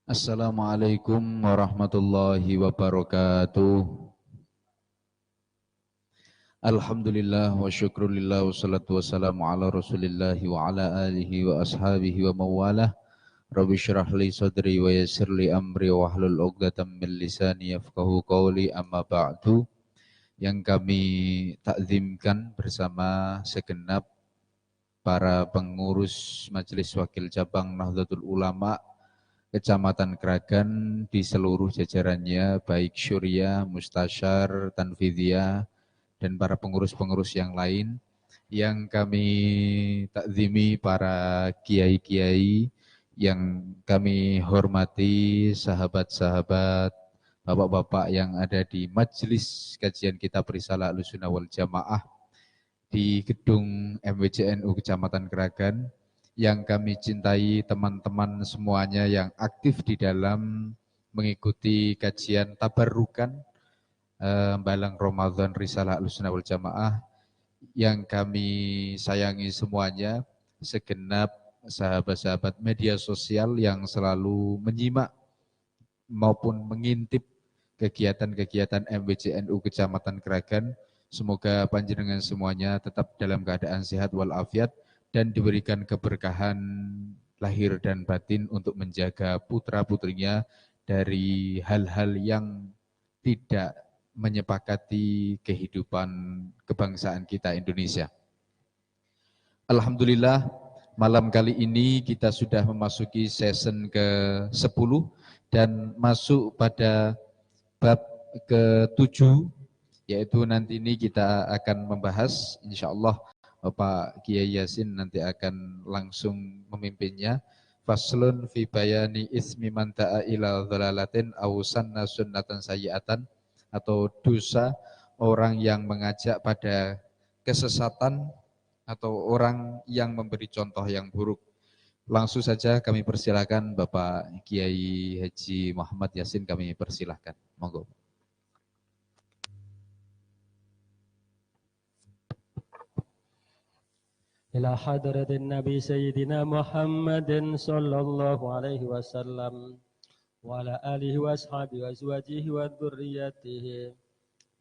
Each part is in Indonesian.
Assalamualaikum warahmatullahi wabarakatuh. Alhamdulillah wa syukrulillah wa salatu wassalamu ala rasulillahi wa ala alihi wa ashabihi wa mawalah. Rabbi syrah li sadri wa yassir li amri wa hlul uqdatam min lisani yafqahu qawli amma ba'du. Yang kami takzimkan bersama segenap para pengurus Majelis Wakil Cabang Nahdlatul Ulama Kecamatan Kragan di seluruh jajarannya, baik Syuriah, Mustasyar, Tanfidiyah, dan para pengurus-pengurus yang lain, yang kami takzimi para kiai-kiai, yang kami hormati, sahabat-sahabat, bapak-bapak yang ada di majelis kajian kitab Risalah Ahlussunnah wal Jamaah di gedung MWCNU Kecamatan Kragan, yang kami cintai teman-teman semuanya yang aktif di dalam mengikuti kajian tabarrukan Balang Ramadan Risalah Ahlussunnah wal Jamaah, yang kami sayangi semuanya, segenap sahabat-sahabat media sosial yang selalu menyimak maupun mengintip kegiatan-kegiatan MWCNU Kecamatan Kragan. Semoga panjenengan semuanya tetap dalam keadaan sehat walafiat dan diberikan keberkahan lahir dan batin untuk menjaga putra-putrinya dari hal-hal yang tidak menyepakati kehidupan kebangsaan kita Indonesia. Alhamdulillah, malam kali ini kita sudah memasuki season ke-10 dan masuk pada bab ke-7, yaitu nanti ini kita akan membahas, insyaallah Bapak Kiai Yasin nanti akan langsung memimpinnya. Faslun fi bayani ismi man ta'a ila dhalalatin aw sanna sunnatan sayyi'atan, atau dosa orang yang mengajak pada kesesatan atau orang yang memberi contoh yang buruk. Langsung saja kami persilakan Bapak Kiai Haji Muhammad Yasin, kami persilahkan. Monggo. إلى حضرة النبي سيدنا محمد صلى الله عليه وسلم وعلى آله وأصحابه وأزواجه وذريته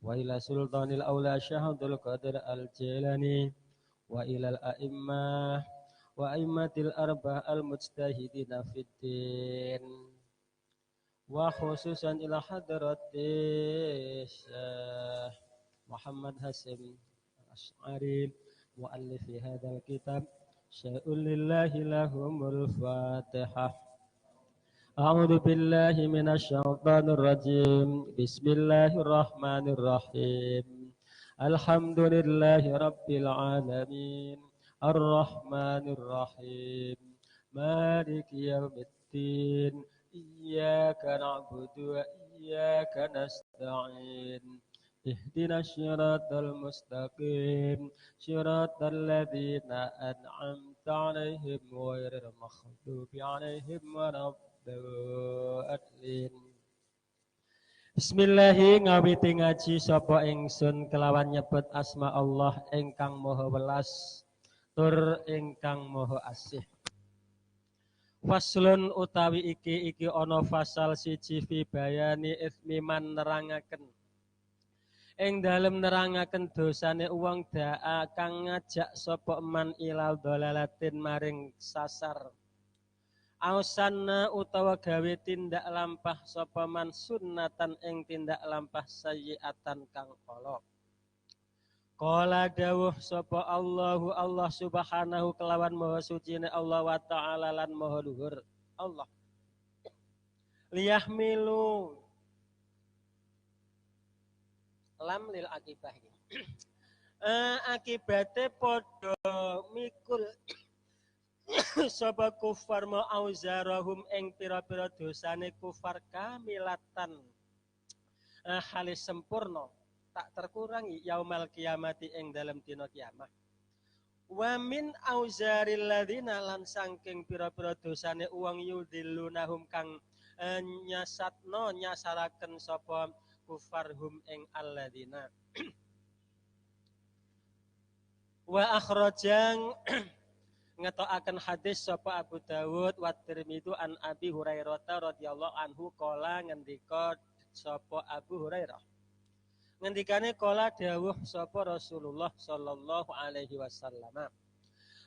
وإلى سلطان الأولى شهد القدر الجيلاني وإلى الأئمة وأئمة الأربعة المجتهدين في الدين وخصوصا إلى حضرة الشيخ محمد هاشم الأشعري مؤلف هذا الكتاب. شيء لله لهم الفاتحة. أعوذ بالله من الشيطان الرجيم. بسم الله الرحمن الرحيم. الحمد لله رب العالمين الرحمن الرحيم مالك يوم الدين إياك نعبد وإياك نستعين اهدنا الصراط المستقيم صراط الذين أنعمت عليهم غير المغضوب عليهم ولا الضالين. Bismillahi ngawiti ngaji sapa ingsun kelawan nyebut asma Allah ingkang maha welas tur ingkang maha asih. Faslun utawi iki ana fasal siji fi bayani ismi man nerangaken ing dalem nerangaken dosane wong da'a kang ngajak sapa man ilal dolalatin maring sasar. Ausanna utawa gawe tindak lampah sapa man sunnatan ing tindak lampah sayyi'atan kang ala. Qala dawuh sapa Allahu Allah subhanahu kelawan maha sucine Allah wa ta'ala lan maha luhur Allah. Liyahmilu lam lil akibah iki. Akibate padha mikul sapa kufar ma auzarahum ing pira-pira dosane kufar kamilatan halis sempurna tak terkurangi yaumal kiamati ing dalam dina kiamat. Wa min auzaril ladzina lan saking pira-pira dosane uang yudillunahum kang nyasaraken sapa kufar hum ing alladzina. Wa akhrajang ngetokaken hadis sapa Abu Dawud wa Tirmidzi an Abi Hurairah radhiyallahu anhu qala ngendika sapa Abu Hurairah ngendikane qala dawuh sapa Rasulullah sallallahu alaihi wasallam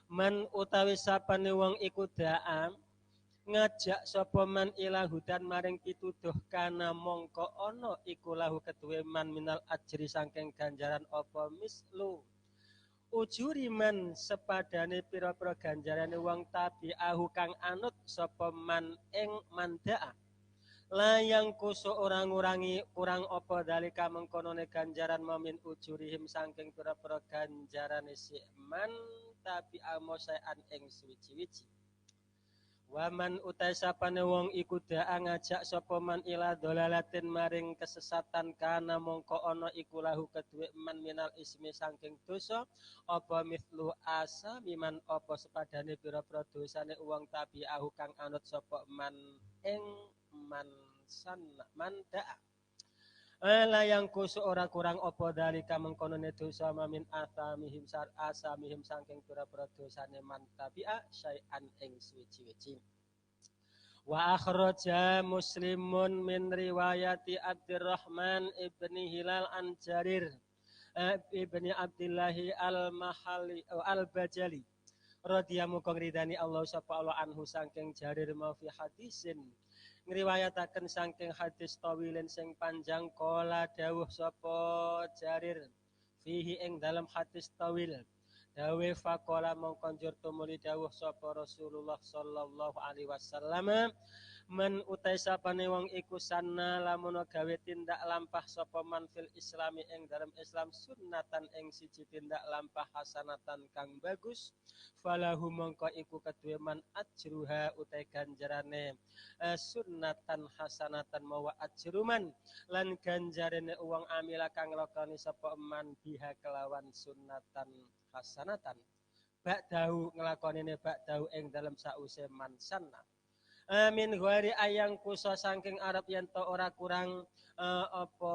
man utawi sapane wong iku da'a ngajak sapa man ila hudan maring pituduh kana mongko ana iku lahu keduwe man minal ajri saking ganjaran apa mislu ujuri man sepadane pira-pira ganjarane wong tabi'ahu kang anut sapa man ing mandaa layang kusu orang ngurangi kurang apa dalika mengkonone ganjaran mamin ujurihim saking pira-pira ganjarane si man tabi'a mosayan ing suwi-wiji waman utai sapane wong iku da'a ngajak sapa man ila dolalatin maring kesesatan kana mongko ana iku lahu keduwe man minal ismi saking dosa apa mithlu asa miman apa sepadane pira-pira dosane wong tabi'ahu kang anut sapa man ing man da'a layang kusu ora kurang apa dalika mengkonone dosa mamin asamihim sar asamihim saking pira-pira dosane man tabi'a syai'an ing suwi-wiji wa akhraja muslimun min riwayati Abdurrahman ibni Hilal an Jarir ibni Abdillahi al-Mahali al-Bajali radhiyallahu ridani Allah sapa Allah anhu saking Jarir ma fi hadisin ngriwayataken saking hadis tawilin sing panjang kala dawuh sapa Jarir fihi ing dalam hadis tawil dawe faqala mongko njur tumuli dawuh sapa Rasulullah sallallahu alaihi wasallam men utai sapane wong iku sanna lamun gawe tindak lampah sapa man fil islami ing dalam Islam sunnatan ing siji tindak lampah hasanatan kang bagus falahu mongko iku kedue man ajruha utai ganjarane sunnatan hasanatan mawa ajruman lan ganjarane uang amila kang lakoni sapa man biha kelawan sunnatan hasanatan ba'dahu nglakonine ba'dahu ing dalam sause man sanna min ghairi ayang kusa saking Arab yen to ora kurang apa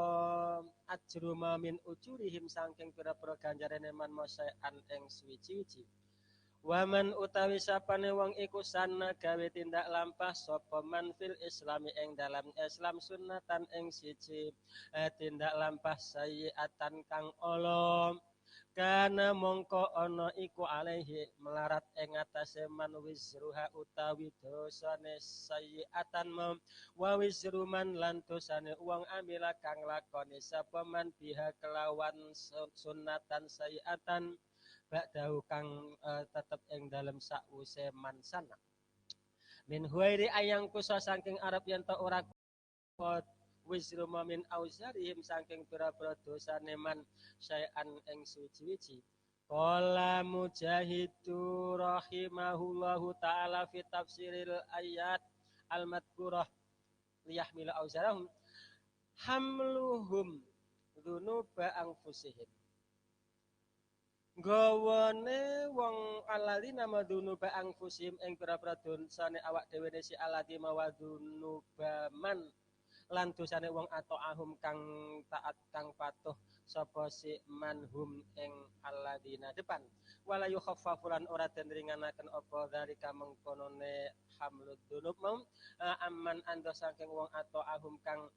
ajruma min ujurihim saking pira-pira ganjarane man mosayan ing suwi-wiji waman utawi sapane wong iku sana gawe tindak lampah sapa man fil islami ing dalam Islam sunnatan ing siji tindak lampah sayiatan kang ala kana mongko ana iku alaihi melarat ing atase man wizruha utawi dosane sayiatan wa wizruman lan dosane wong amila kang lakoni sapa man biha kelawan sunnatan sayiatan ba'dahu kang tetep ing dalem sause mansana min huwairi ayang kusa saking Arab yen ta ora wizru min auzarihim saking pira-pira dosane man syai'an ing suci-wiji qala mujahidu rahimahullahu taala fi tafsiril ayat al-madkurah liyahmila auzarahum hamluhum dzunuba anfusihim gawane wong aladina madunuba anfusihim ing pira-pira dosane awak dhewe si aladi mawadunuba man lan dosane wong atau ahum kang taat kang patuh sapa si manhum ing alladina depan wala yukhaffafu lan ora den ringanaken apa dalika mengkonone hamlud dunub amman ando saking wong atau ahum kang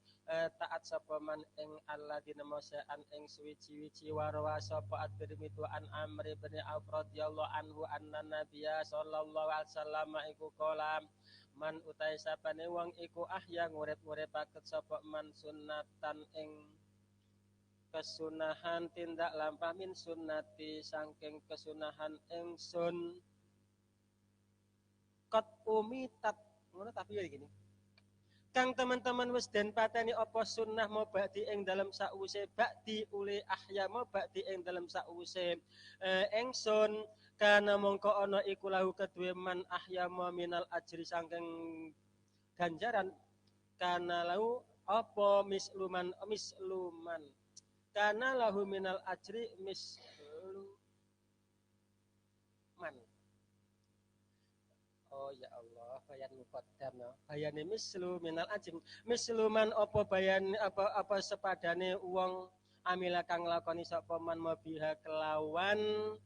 taat sapa man ing alladina masa'an ing suwi-wiji warwa sapa at-Tirmidzi an Amr bin Auf radhiyallahu anhu anna nabiyya sallallahu alaihi wasallam iku kolam man utai sapane wong iku ahya ngurip-nguripaken sapa man sunnatan ing kesunahan tindak lampah min sunnati saking kesunahan ingsun qad umitat ngono tapi ya gini kang teman-teman wis den pateni apa sunnah mau ba'di ing dalam sause ba'di uli ahya mau ba'di ing dalam sause ingsun kana mongko ana iku lahu kedue man ahya minal ajri saking ganjaran kana lahu apa misluman kana lahu minal ajri misluman oh ya Allah bayan muqaddam ya bayane mislu minal ajri misluman apa bayan apa sepadane wong amila kang lakoni sapa man mabiha kelawan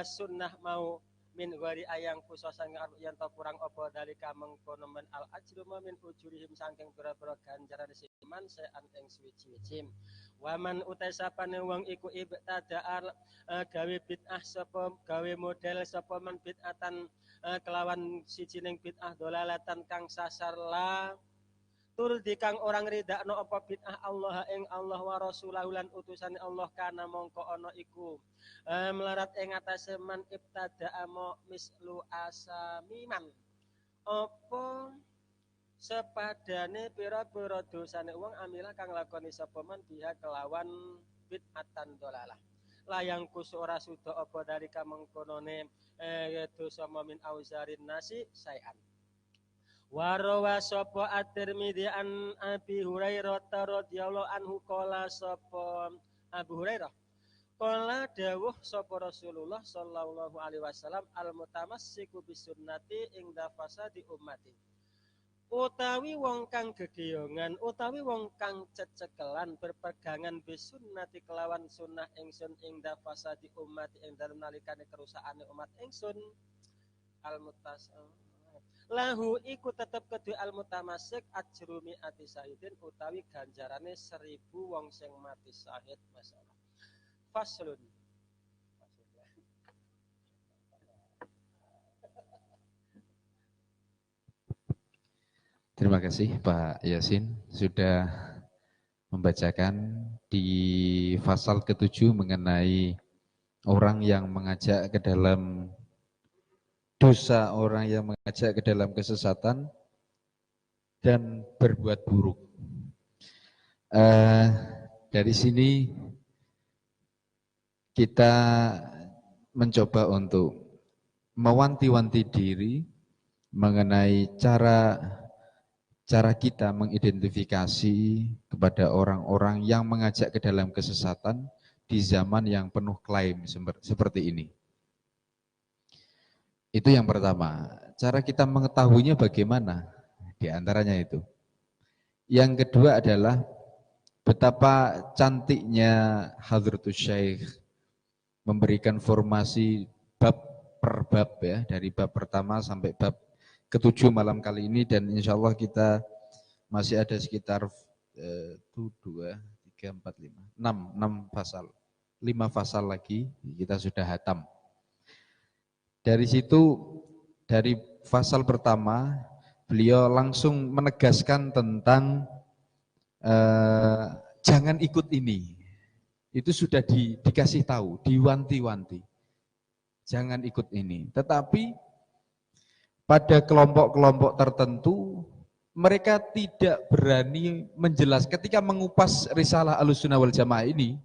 sunnah mau min ghairi ayang kusosan yen to kurang apa dalika mengkono men al ajru min ujurihim saking pira-pira ganjaran siman sean ing suwi-wiji waman utai sapane wong iku ibtadaar gawe bid'ah sapa gawe model sapa man bid'atan kelawan sijining bid'ah dolalatan kang sasar la tur dikang orang ridakno apa bid'ah Allah ing Allah wa rasulahu lan utusane Allah kana mongko ana iku melarat ing atase man ibtada'a mislu asamiman apa sepadane pira-pira dosane wong amilah kang lakoni sapa man biha kelawan bid'atan dolalah layang kus ora suda apa dari kamengkonone dosa min auzarin nasi sayan warawa sapa at-Tirmidzi an Abi Hurairah radhiyallahu anhu qala sapa Abu Hurairah qala dawuh sapa Rasulullah sallallahu alaihi wasallam al-mutamassiku bisunnati ing dafasadi ummati utawi wong kang gegeyongan utawi wong kang cecekelan berpegangan bisunnati kelawan sunnah ingsun ing dafasadi ummati ing dalem nalikane kerusakane umat ingsun al-mutas lahu iku tetep kedue al-mutamasik ajrumi ati syahidin utawi ganjarane 1000 wong sing mati syahid masalah faslun Terima kasih Pak Yasin sudah membacakan di pasal ke-7 mengenai orang yang mengajak ke dalam dosa, orang yang mengajak ke dalam kesesatan dan berbuat buruk. Dari sini kita mencoba untuk mewanti-wanti diri mengenai cara kita mengidentifikasi kepada orang-orang yang mengajak ke dalam kesesatan di zaman yang penuh klaim seperti ini. Itu yang pertama. Cara kita mengetahuinya bagaimana? Di antaranya itu. Yang kedua adalah betapa cantiknya Hadratus Syekh memberikan formasi bab per bab ya, dari bab pertama sampai bab ke-7 malam kali ini, dan insya Allah kita masih ada sekitar 2, 3, 4, 5, 6 pasal. 5 pasal lagi kita sudah hatam. Dari situ, dari pasal pertama, beliau langsung menegaskan tentang jangan ikut ini. Itu sudah dikasih tahu, diwanti-wanti. Jangan ikut ini. Tetapi pada kelompok-kelompok tertentu, mereka tidak berani menjelaskan. Ketika mengupas risalah Ahlussunnah wal Jamaah ini,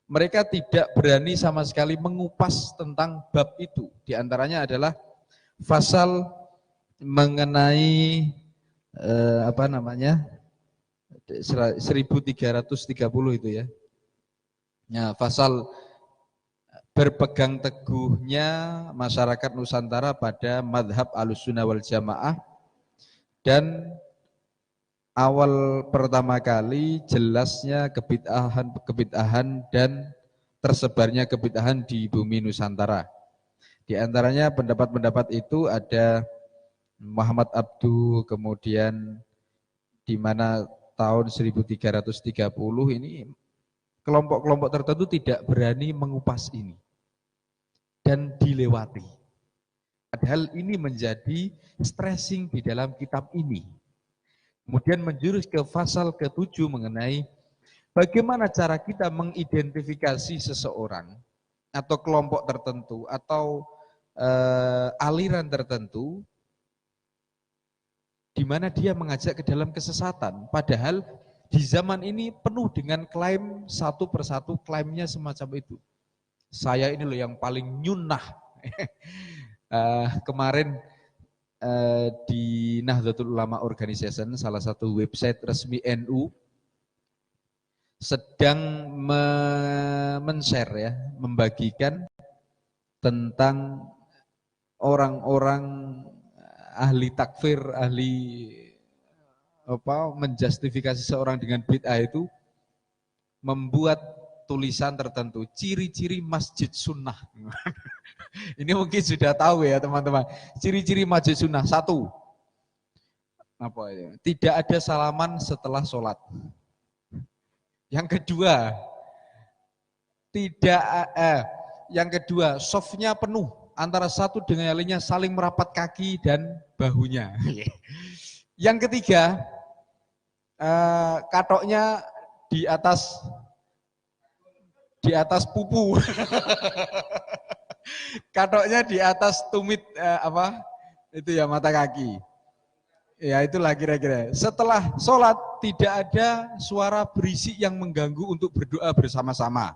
mereka tidak berani sama sekali mengupas tentang bab itu. Di antaranya adalah pasal mengenai 1330 itu ya. Nah, pasal berpegang teguhnya masyarakat Nusantara pada madhab Ahlussunnah wal Jamaah, dan awal pertama kali jelasnya kebid'ahan dan tersebarnya kebid'ahan di bumi Nusantara. Di antaranya pendapat-pendapat itu ada Muhammad Abduh, kemudian di mana tahun 1330 ini kelompok-kelompok tertentu tidak berani mengupas ini dan dilewati. Padahal ini menjadi stressing di dalam kitab ini. Kemudian menjurus ke pasal ke-7 mengenai bagaimana cara kita mengidentifikasi seseorang atau kelompok tertentu atau aliran tertentu di mana dia mengajak ke dalam kesesatan. Padahal di zaman ini penuh dengan klaim, satu persatu klaimnya semacam itu. Saya ini loh yang paling nyunnah. Kemarin di Nahdlatul Ulama Organization, salah satu website resmi NU, sedang men-share ya, membagikan tentang orang-orang ahli takfir, ahli menjustifikasi seorang dengan bid'ah itu membuat tulisan tertentu, ciri-ciri masjid sunnah. Ini mungkin sudah tahu ya teman-teman. Ciri-ciri masjid sunnah, satu, apa ya? Tidak ada salaman setelah sholat. Yang kedua, tidak yang kedua, softnya penuh antara satu dengan yang lainnya, saling merapat kaki dan bahunya. Yang ketiga, katoknya di atas pupu. Katoknya di atas tumit itu ya, mata kaki. Ya itulah kira-kira. Setelah sholat tidak ada suara berisik yang mengganggu untuk berdoa bersama-sama.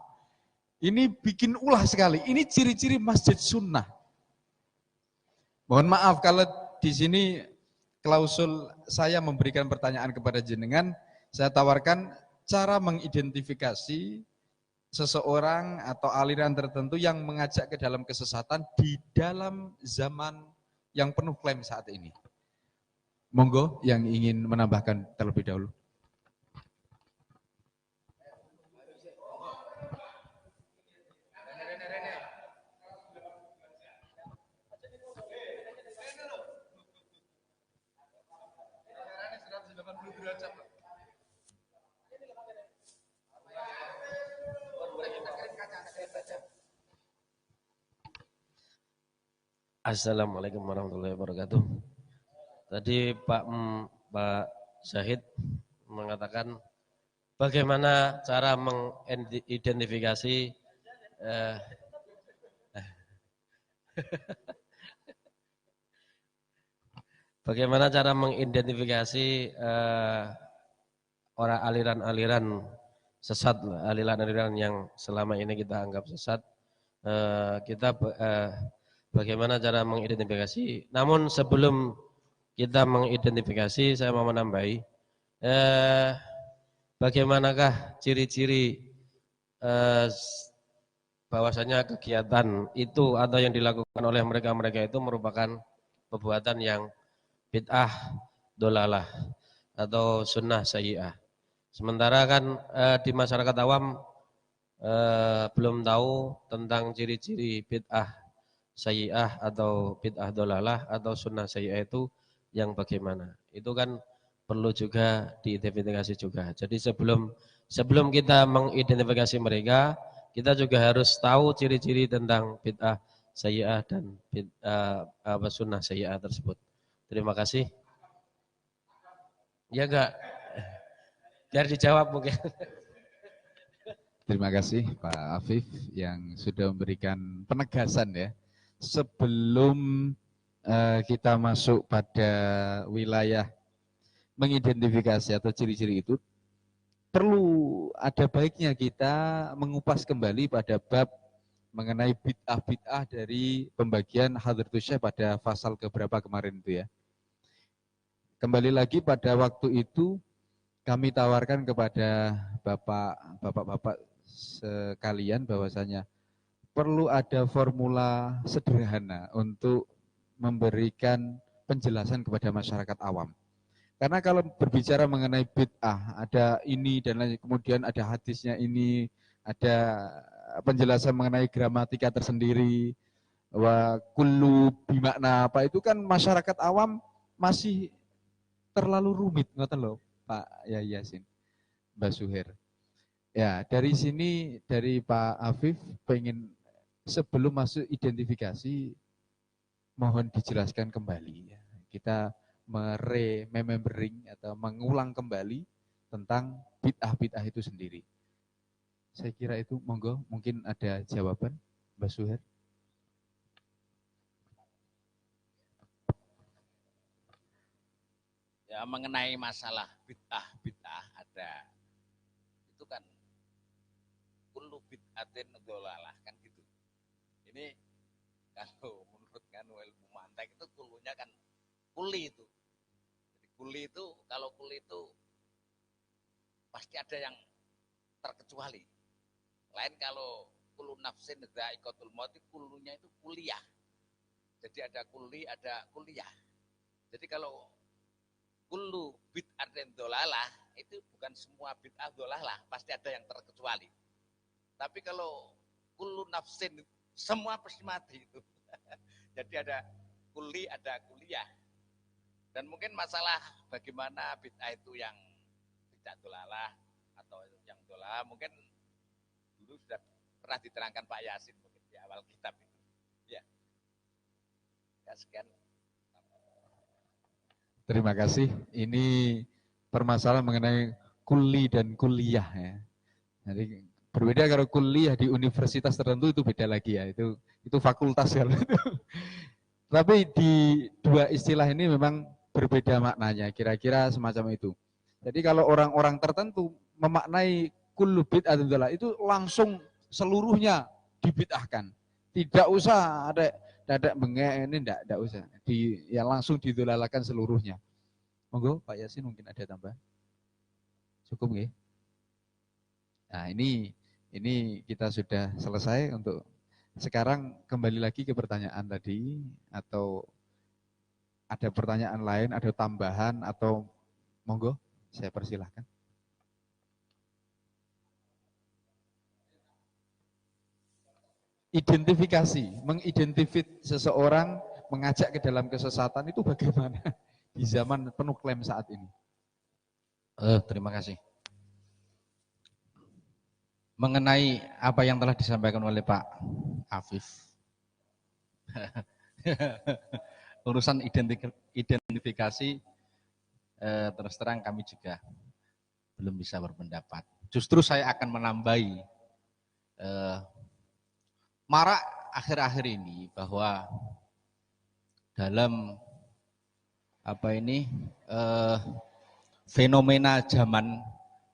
Ini bikin ulah sekali. Ini ciri-ciri masjid sunnah. Mohon maaf kalau di sini klausul saya memberikan pertanyaan kepada jenengan, saya tawarkan cara mengidentifikasi seseorang atau aliran tertentu yang mengajak ke dalam kesesatan di dalam zaman yang penuh klaim saat ini. Monggo yang ingin menambahkan terlebih dahulu. Assalamualaikum warahmatullahi wabarakatuh. Tadi Pak Zahid mengatakan bagaimana cara mengidentifikasi bagaimana cara mengidentifikasi orang aliran-aliran sesat, aliran-aliran yang selama ini kita anggap sesat. Bagaimana cara mengidentifikasi? Namun sebelum kita mengidentifikasi, saya mau menambahi, bagaimanakah ciri-ciri bahwasanya kegiatan itu atau yang dilakukan oleh mereka itu merupakan perbuatan yang bid'ah dolalah atau sunnah sayyi'ah. Sementara kan di masyarakat awam belum tahu tentang ciri-ciri bid'ah sayyi'ah atau bid'ah dolalah atau sunnah sayyi'ah itu yang bagaimana. Itu kan perlu juga diidentifikasi juga. Jadi sebelum kita mengidentifikasi mereka, kita juga harus tahu ciri-ciri tentang bid'ah sayyi'ah dan sunnah sayyi'ah tersebut. Terima kasih. Ya enggak? Biar dijawab mungkin. Terima kasih Pak Afif yang sudah memberikan penegasan ya. Sebelum kita masuk pada wilayah mengidentifikasi atau ciri-ciri itu, perlu ada baiknya kita mengupas kembali pada bab mengenai bid'ah-bid'ah dari pembagian Hadratus Syekh pada pasal keberapa kemarin itu ya. Kembali lagi pada waktu itu kami tawarkan kepada bapak-bapak sekalian bahwasanya perlu ada formula sederhana untuk memberikan penjelasan kepada masyarakat awam. Karena kalau berbicara mengenai bid'ah, ada ini dan lain, kemudian ada hadisnya ini, ada penjelasan mengenai gramatika tersendiri, wa kullu bimakna apa, itu kan masyarakat awam masih terlalu rumit, ngoten lho Pak Yasin, Mbak Suher. Ya, dari sini dari Pak Afif pengen sebelum masuk identifikasi mohon dijelaskan kembali ya. Kita meremembering atau mengulang kembali tentang bid'ah-bid'ah itu sendiri. Saya kira itu monggo mungkin ada jawaban Mbak Suher. Ya, mengenai masalah bid'ah ada. Itu kan kullu bid'atin dhalalah kan gitu. Ini kalau menurut ilmu mantek itu kulunya kan kuli itu. Jadi kuli itu, kalau kuli itu pasti ada yang terkecuali. Lain kalau kulu nafsin dha'iqatul maut, kulunya itu kuliah. Jadi ada kuli, ada kuliah. Jadi kalau kullu bid'atin dhalalah itu bukan semua bid'ah dhalalah, pasti ada yang terkecuali. Tapi kalau kullu nafsin semua pasti mati itu. Jadi ada kuli, ada kuliah. Dan mungkin masalah bagaimana bid'ah itu yang tidak dolalah atau yang dolalah mungkin dulu sudah pernah diterangkan Pak Yasin mungkin di awal kitab itu. Ya. Ya sekian. Terima kasih. Ini permasalahan mengenai kuli dan kuliah ya. Jadi berbeda kalau kuliah di universitas tertentu itu beda lagi ya. Itu fakultas ya. Tapi di dua istilah ini memang berbeda maknanya, kira-kira semacam itu. Jadi kalau orang-orang tertentu memaknai kullu bid'atin dhalalah itu langsung seluruhnya dibid'ahkan. Tidak usah ada bengek ini enggak usah. Ya langsung didolalakan seluruhnya. Monggo Pak Yasin mungkin ada tambahan. Cukup nggih? Nah, ini kita sudah selesai untuk sekarang kembali lagi ke pertanyaan tadi atau ada pertanyaan lain, ada tambahan atau monggo saya persilahkan. Identifikasi, mengidentifikasi seseorang, mengajak ke dalam kesesatan itu bagaimana di zaman penuh klaim saat ini? Terima kasih. Mengenai apa yang telah disampaikan oleh Pak Afif, urusan identifikasi terus terang kami juga belum bisa berpendapat. Justru saya akan menambahi marak akhir-akhir ini bahwa dalam fenomena zaman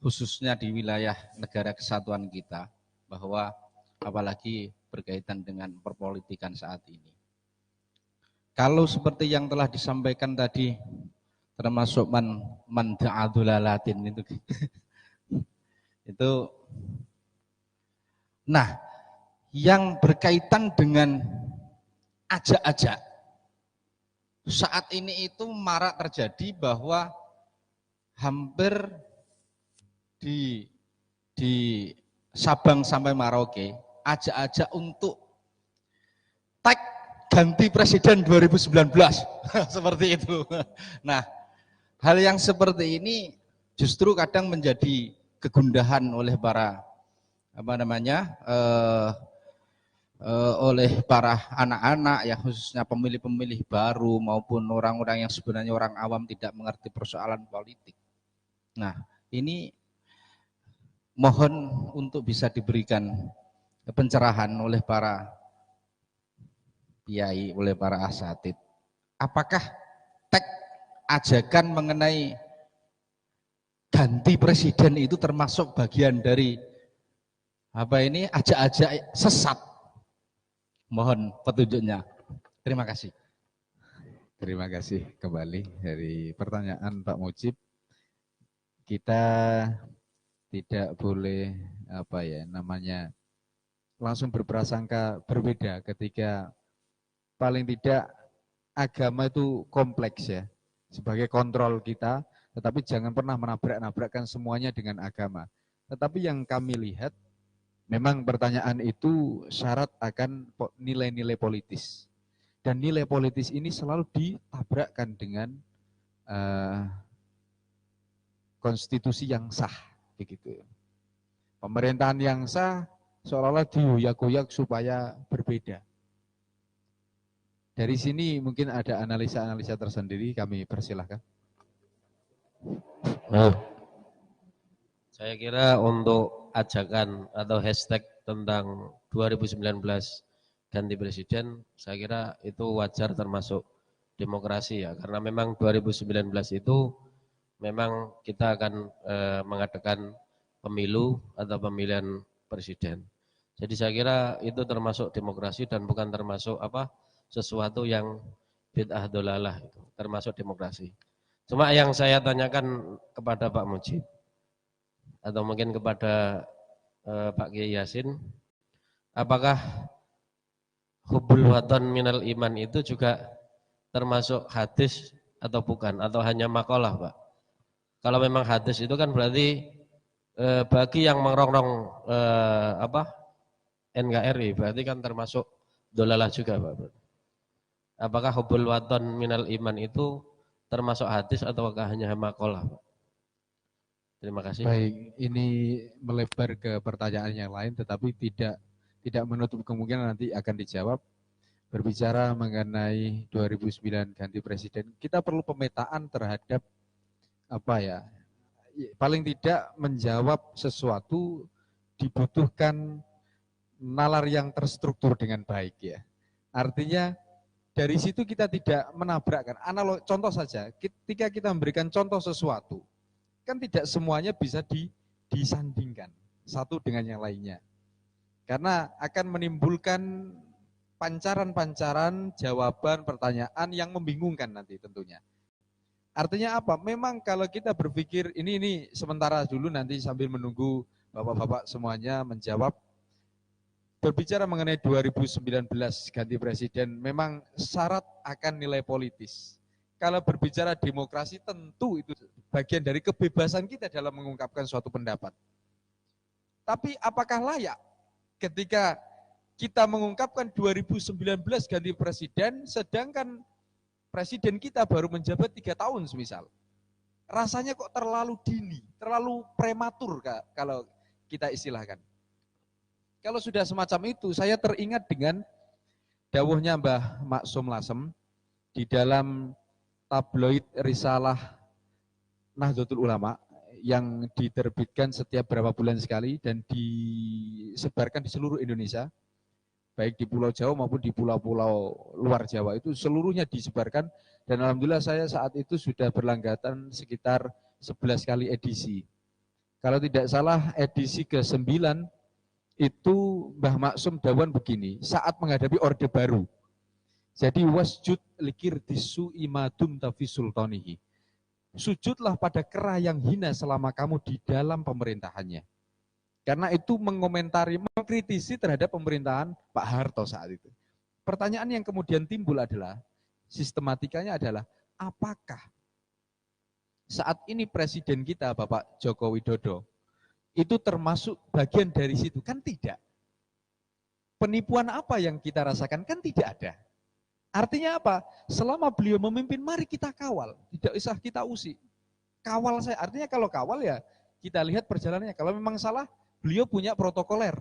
khususnya di wilayah negara kesatuan kita, bahwa apalagi berkaitan dengan perpolitikan saat ini. Kalau seperti yang telah disampaikan tadi, termasuk man da'adulalatin itu, nah yang berkaitan dengan ajak-ajak, saat ini itu marak terjadi bahwa hampir di Sabang sampai Merauke, ajak-ajak untuk tag ganti presiden 2019 seperti itu. Nah, hal yang seperti ini justru kadang menjadi kegundahan oleh para oleh para anak-anak ya, khususnya pemilih-pemilih baru maupun orang-orang yang sebenarnya orang awam tidak mengerti persoalan politik. Nah, ini mohon untuk bisa diberikan pencerahan oleh para kiai, oleh para asatid. Apakah teks ajakan mengenai ganti presiden itu termasuk bagian dari ajak-ajak sesat? Mohon petunjuknya. Terima kasih. Terima kasih kembali dari pertanyaan Pak Mujib. Kita tidak boleh langsung berprasangka berbeda ketika paling tidak agama itu kompleks ya, sebagai kontrol kita, tetapi jangan pernah menabrak-nabrakkan semuanya dengan agama. Tetapi yang kami lihat, memang pertanyaan itu syarat akan nilai-nilai politis. Dan nilai politis ini selalu ditabrakkan dengan konstitusi yang sah, begitu. Pemerintahan yang sah seolah-olah dihoyak-hoyak supaya berbeda. Dari sini mungkin ada analisa-analisa tersendiri, kami persilahkan. Saya kira untuk ajakan atau hashtag tentang 2019 ganti presiden, saya kira itu wajar termasuk demokrasi ya, karena memang 2019 itu memang kita akan mengadakan pemilu atau pemilihan presiden. Jadi saya kira itu termasuk demokrasi dan bukan termasuk sesuatu yang bid'ah dolalah, itu termasuk demokrasi. Cuma yang saya tanyakan kepada Pak Mujib atau mungkin kepada Pak Kiai Yasin, apakah hubbul watan minal iman itu juga termasuk hadis atau bukan, atau hanya makalah, Pak? Kalau memang hadis itu kan berarti Bagi yang merongrong NKRI berarti kan termasuk dolalah juga Pak. Apakah hubbul waton minal iman itu termasuk hadis ataukah hanya maqalah Pak? Terima kasih. Baik, ini melebar ke pertanyaan yang lain, tetapi tidak menutup kemungkinan nanti akan dijawab. Berbicara mengenai 2009 ganti presiden, kita perlu pemetaan terhadap apa ya? Paling tidak menjawab sesuatu dibutuhkan nalar yang terstruktur dengan baik ya. Artinya dari situ kita tidak menabrakkan. Contoh saja, ketika kita memberikan contoh sesuatu, kan tidak semuanya bisa disandingkan satu dengan yang lainnya. Karena akan menimbulkan pancaran-pancaran jawaban pertanyaan yang membingungkan nanti tentunya. Artinya apa? Memang kalau kita berpikir ini sementara dulu nanti sambil menunggu Bapak-bapak semuanya menjawab. Berbicara mengenai 2019 ganti presiden memang syarat akan nilai politis. Kalau berbicara demokrasi tentu itu bagian dari kebebasan kita dalam mengungkapkan suatu pendapat. Tapi apakah layak ketika kita mengungkapkan 2019 ganti presiden sedangkan presiden kita baru menjabat 3 tahun semisal. Rasanya kok terlalu dini, terlalu prematur kalau kita istilahkan. Kalau sudah semacam itu, saya teringat dengan dawuhnya Mbah Maksum Lasem di dalam tabloid Risalah Nahdlatul Ulama yang diterbitkan setiap berapa bulan sekali dan disebarkan di seluruh Indonesia, baik di Pulau Jawa maupun di pulau-pulau luar Jawa, itu seluruhnya disebarkan dan alhamdulillah saya saat itu sudah berlanggatan sekitar 11 kali edisi. Kalau tidak salah edisi ke-9 itu Mbah Maksum dawan begini, saat menghadapi Orde Baru. Jadi wasjud likir disu imadum tafi sultanihi. Sujudlah pada kera yang hina selama kamu di dalam pemerintahannya. Karena itu mengomentari, mengkritisi terhadap pemerintahan Pak Harto saat itu. Pertanyaan yang kemudian timbul adalah, sistematikanya adalah, apakah saat ini presiden kita Bapak Joko Widodo itu termasuk bagian dari situ? Kan tidak. Penipuan apa yang kita rasakan? Kan tidak ada. Artinya apa? Selama beliau memimpin, mari kita kawal. Tidak usah kita usik. Kawal saya, artinya kalau kawal ya kita lihat perjalanannya. Kalau memang salah, beliau punya protokoler,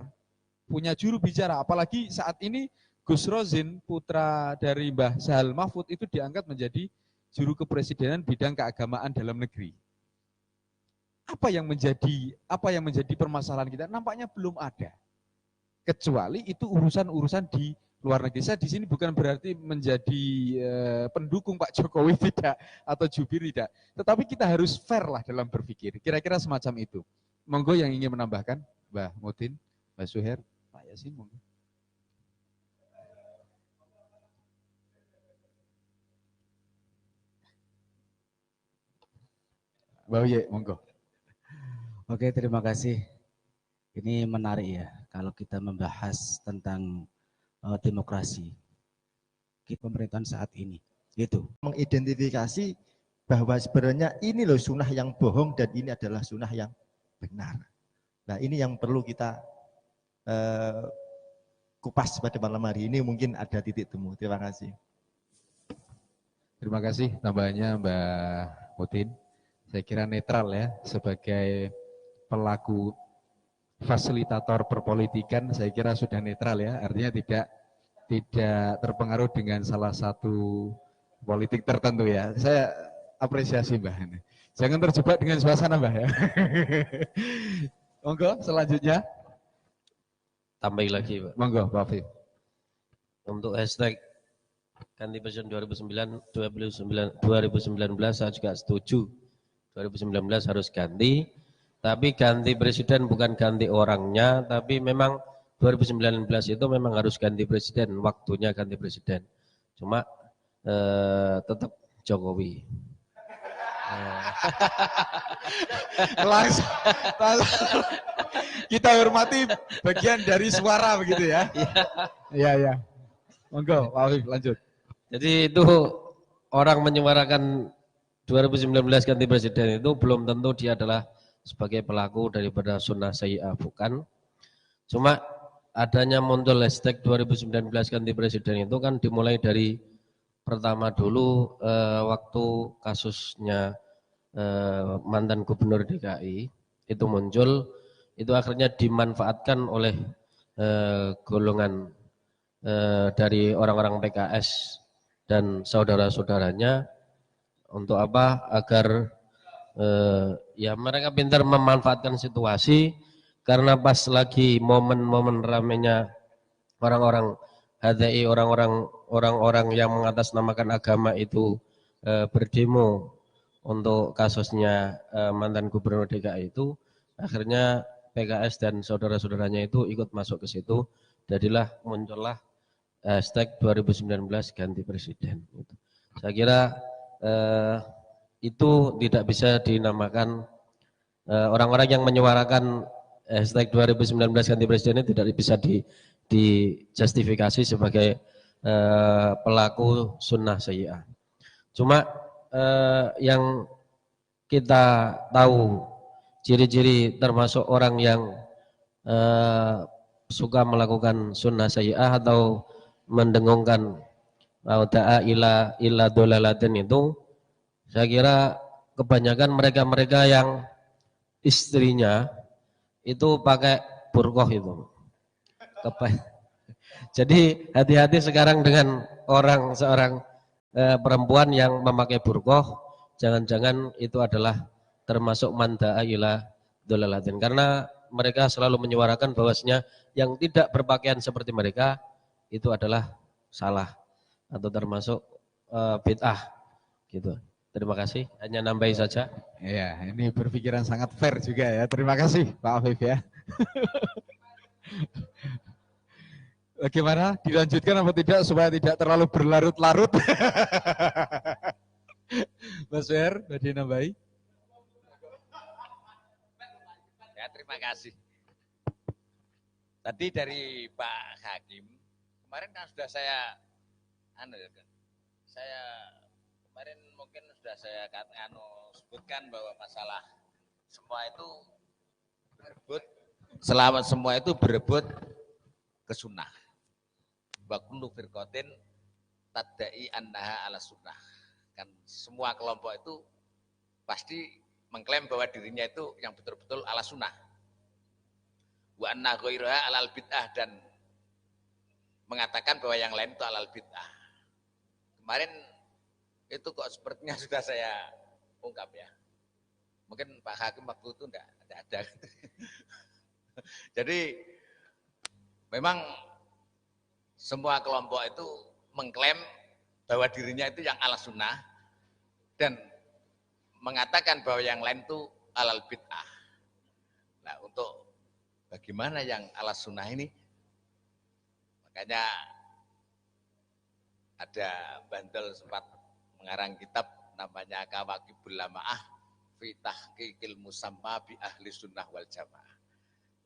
punya juru bicara. Apalagi saat ini Gus Rozin, putra dari Mbah Sahal Mahfud, itu diangkat menjadi juru kepresidenan bidang keagamaan dalam negeri. Apa yang menjadi permasalahan kita? Nampaknya belum ada. Kecuali itu urusan-urusan di luar negeri. Saya di sini bukan berarti menjadi pendukung Pak Jokowi tidak atau jubir tidak, tetapi kita harus fair lah dalam berpikir. Kira-kira semacam itu. Monggo yang ingin menambahkan, Mbah Mutin, Mbah Suher, Pak Yasin, monggo. Mbah Uye, monggo. Oke, terima kasih. Ini menarik ya, kalau kita membahas tentang demokrasi di pemerintahan saat ini. Itu mengidentifikasi bahwa sebenarnya ini loh sunnah yang bohong dan ini adalah sunnah yang benar. Nah ini yang perlu kita kupas pada malam hari ini, mungkin ada titik temu. Terima kasih. Terima kasih tambahannya Mbak Mutin. Saya kira netral ya, sebagai pelaku fasilitator perpolitikan, saya kira sudah netral ya, artinya tidak terpengaruh dengan salah satu politik tertentu ya. Saya apresiasi Mbak. Jangan terjebak dengan suasana Mbak ya. Monggo selanjutnya. Tambahin lagi Pak. Monggo Pak Afif. Untuk hashtag ganti presiden 2019 saya juga setuju. 2019 harus ganti. Tapi ganti presiden bukan ganti orangnya, tapi memang 2019 itu memang harus ganti presiden, waktunya ganti presiden. Cuma tetap Jokowi. Langsung kita hormati bagian dari suara begitu ya. Iya. Monggo, Pak Afif lanjut. Jadi itu orang menyuarakan 2019 ganti presiden itu belum tentu dia adalah sebagai pelaku daripada sunnah sayyi'ah, bukan. Cuma adanya muncul hashtag 2019 ganti presiden itu kan dimulai dari pertama dulu waktu kasusnya mantan gubernur DKI itu muncul, itu akhirnya dimanfaatkan oleh golongan dari orang-orang PKS dan saudara-saudaranya untuk apa? Agar ya mereka pintar memanfaatkan situasi, karena pas lagi momen-momen ramenya orang-orang HTI, orang-orang yang mengatasnamakan agama itu berdemo untuk kasusnya mantan gubernur DKI itu, akhirnya PKS dan saudara-saudaranya itu ikut masuk ke situ, jadilah muncullah hashtag 2019 ganti presiden. Saya kira itu tidak bisa dinamakan orang-orang yang menyuarakan hashtag 2019 ganti presiden ini tidak bisa dijustifikasi sebagai pelaku sunnah sayyi'ah. Cuma yang kita tahu ciri-ciri termasuk orang yang suka melakukan sunnah sayyi'ah atau mendengungkan da'a ila dolalatin itu, saya kira kebanyakan mereka-mereka yang istrinya itu pakai burqah itu. Jadi hati-hati sekarang dengan seorang perempuan yang memakai burqah, jangan-jangan itu adalah termasuk man da'a ila dolalatin. Karena mereka selalu menyuarakan bahwasanya yang tidak berpakaian seperti mereka itu adalah salah atau termasuk bid'ah gitu. Terima kasih, hanya nambahi saja. Ya, ini berpikiran sangat fair juga ya. Terima kasih Pak Afif ya. Bagaimana? Dilanjutkan apa tidak supaya tidak terlalu berlarut-larut? Mas Fer, Badi nambahi. Ya, terima kasih. Tadi dari Pak Hakim, kemarin kan sudah saya kemarin mungkin sudah saya sebutkan bahwa masalah semua itu berebut ke sunnah. Wa kullu firqatin tadda'i annaha ala sunnah. Kan semua kelompok itu pasti mengklaim bahwa dirinya itu yang betul-betul ala sunnah. Wa anna ghairaha alal bid'ah, dan mengatakan bahwa yang lain itu alal bid'ah. Kemarin itu kok sepertinya sudah saya ungkap ya. Mungkin Pak Hakim waktu itu enggak ada. Jadi memang semua kelompok itu mengklaim bahwa dirinya itu yang ala sunnah dan mengatakan bahwa yang lain itu alal bid'ah. Nah, untuk bagaimana yang ala sunnah ini, makanya ada bandel sempat mengarang kitab namanya Kawakibul Lama'ah fi tahqiqil musamma bi ahli sunnah wal jamaah.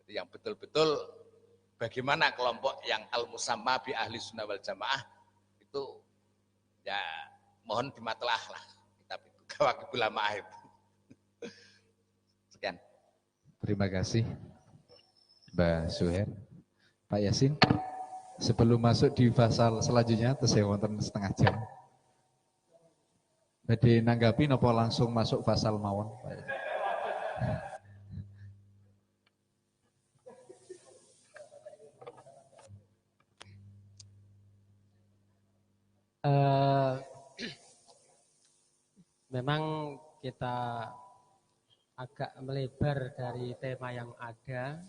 Jadi yang betul-betul bagaimana kelompok yang al-musamma bi ahli sunnah wal jamaah itu ya mohon dimatelaah lah kitab itu, Kawakibul Lama'ah itu. Sekian. Terima kasih Mbak Suher. Pak Yasin, sebelum masuk di pasal selanjutnya, terus saya wonten setengah jam. Badhe nanggapi napa langsung masuk pasal mawon? Memang kita agak melebar dari tema yang ada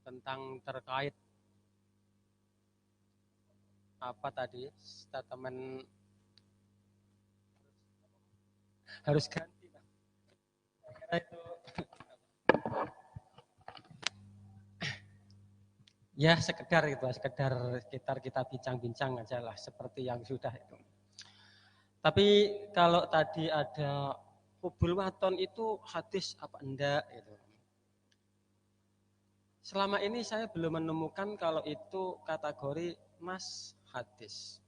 tentang terkait apa tadi statement harus ganti, Pak. Itu ya sekedar kita bincang-bincang aja lah seperti yang sudah itu. Tapi kalau tadi ada hubul waton itu hadis apa enggak gitu. Selama ini saya belum menemukan kalau itu kategori mas hadis.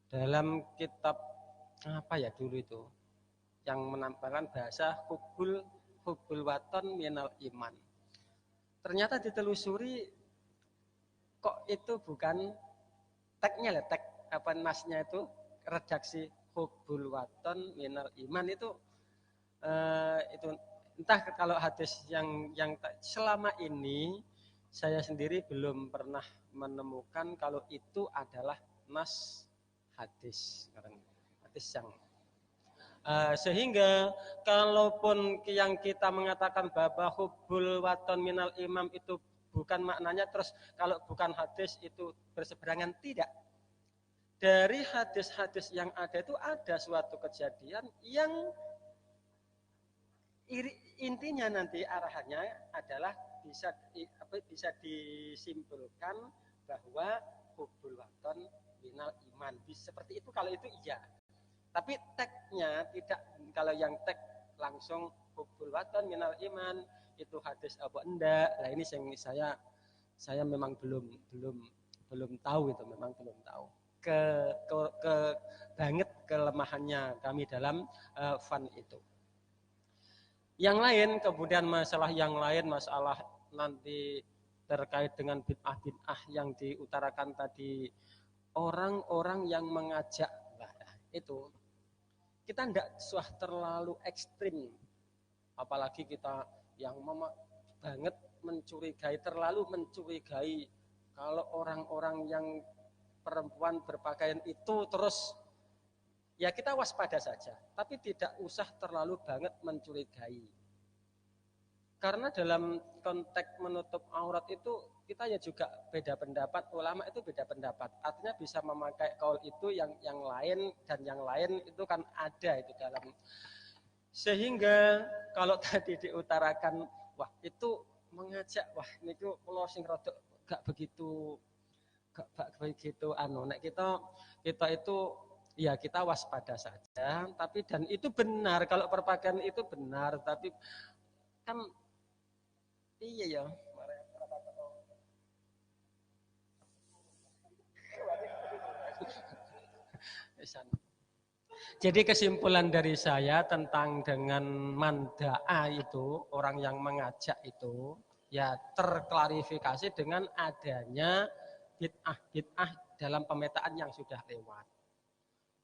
Dalam kitab apa ya dulu itu yang menampilkan bahasa hubul hubbul waton minal iman. Ternyata ditelusuri kok itu bukan tagnya lah, tag apa nasnya itu redaksi hubbul waton minal iman itu entah kalau hadis yang selama ini saya sendiri belum pernah menemukan kalau itu adalah nas hadis yang sehingga kalaupun yang kita mengatakan bahwa hubbul waton minal imam itu bukan maknanya terus kalau bukan hadis itu berseberangan, tidak. Dari hadis-hadis yang ada itu ada suatu kejadian yang intinya nanti arahannya adalah bisa disimpulkan bahwa hubbul waton minal iman. Seperti itu kalau itu iya. Tapi tagnya tidak, kalau yang tag langsung hubbul waton minal iman itu hadis apa enggak. Nah ini yang saya memang belum tahu, itu memang belum tahu. Banget kelemahannya kami dalam fan itu. Yang lain, kemudian masalah nanti terkait dengan bid'ah yang diutarakan tadi, orang-orang yang mengajak, itu kita tidak usah terlalu ekstrim, apalagi kita yang banget terlalu mencurigai kalau orang-orang yang perempuan berpakaian itu terus, ya kita waspada saja, tapi tidak usah terlalu banget mencurigai. Karena dalam konteks menutup aurat itu kita ya juga beda pendapat, ulama itu beda pendapat. Artinya bisa memakai kaul itu yang lain, dan yang lain itu kan ada itu dalam. Sehingga kalau tadi diutarakan, wah itu mengajak, wah niku kula sing rada gak begitu nek kita itu ya kita waspada saja, tapi dan itu benar, kalau perpakaian itu benar, tapi kan iya ya. Jadi kesimpulan dari saya tentang dengan manda'a itu, orang yang mengajak itu, ya terklarifikasi dengan adanya bid'ah dalam pemetaan yang sudah lewat.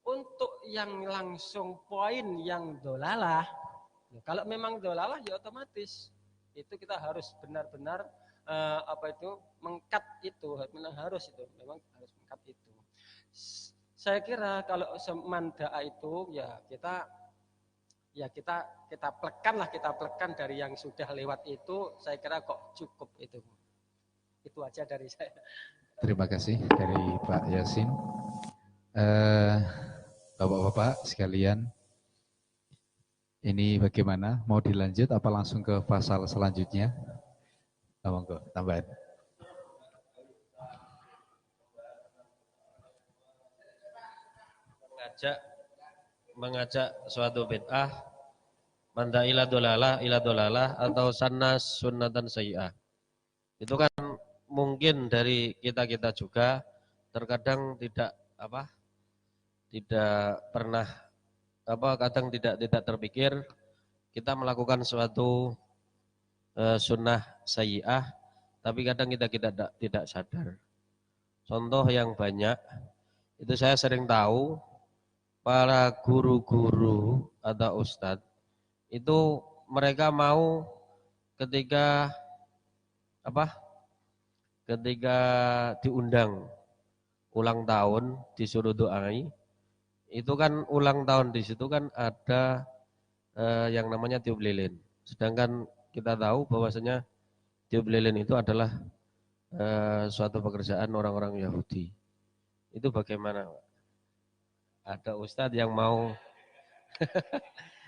Untuk yang langsung poin yang dolalah, ya kalau memang dolalah ya otomatis itu kita harus benar-benar mengkat itu, memang harus mengkat itu. Saya kira kalau manda'a itu ya kita plekan dari yang sudah lewat itu, saya kira kok cukup itu. Itu aja dari saya. Terima kasih dari Pak Yasin. Bapak-bapak sekalian, ini bagaimana? Mau dilanjut apa langsung ke pasal selanjutnya? Monggo, tambahan. Mengajak suatu bid'ah, manda ila dolalah atau sannas sunnatan sayyi'ah. Itu kan mungkin dari kita juga terkadang tidak pernah kadang tidak terpikir kita melakukan suatu sunnah sayyi'ah, tapi kadang kita tidak sadar. Contoh yang banyak itu saya sering tahu para guru-guru atau ustadz itu mereka mau ketika diundang ulang tahun disuruh doai, itu kan ulang tahun di situ kan ada yang namanya tiup lilin. Sedangkan kita tahu bahwasanya tiup lilin itu adalah suatu pekerjaan orang-orang Yahudi. Itu bagaimana, Pak? Ada ustadz yang mau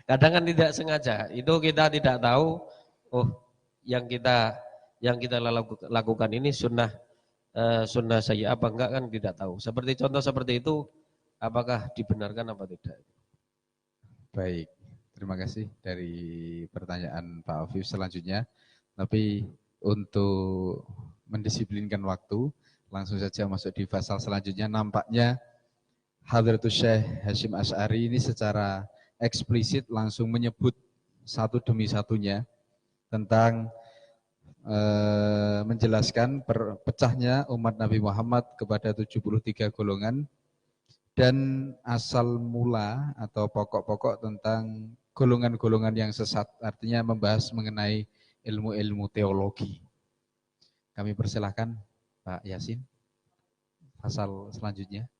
kadang kan tidak sengaja, itu kita tidak tahu, yang kita lakukan ini sunnah sayyi'ah apa enggak kan tidak tahu. Seperti contoh seperti itu, apakah dibenarkan apa tidak? Baik, terima kasih dari pertanyaan Pak Afif. Selanjutnya, tapi untuk mendisiplinkan waktu, langsung saja masuk di pasal selanjutnya. Nampaknya Hadratus Syekh Hasyim Asy'ari ini secara eksplisit langsung menyebut satu demi satunya tentang menjelaskan pecahnya umat Nabi Muhammad kepada 73 golongan dan asal mula atau pokok-pokok tentang golongan-golongan yang sesat, artinya membahas mengenai ilmu-ilmu teologi. Kami persilahkan Pak Yasin pasal selanjutnya.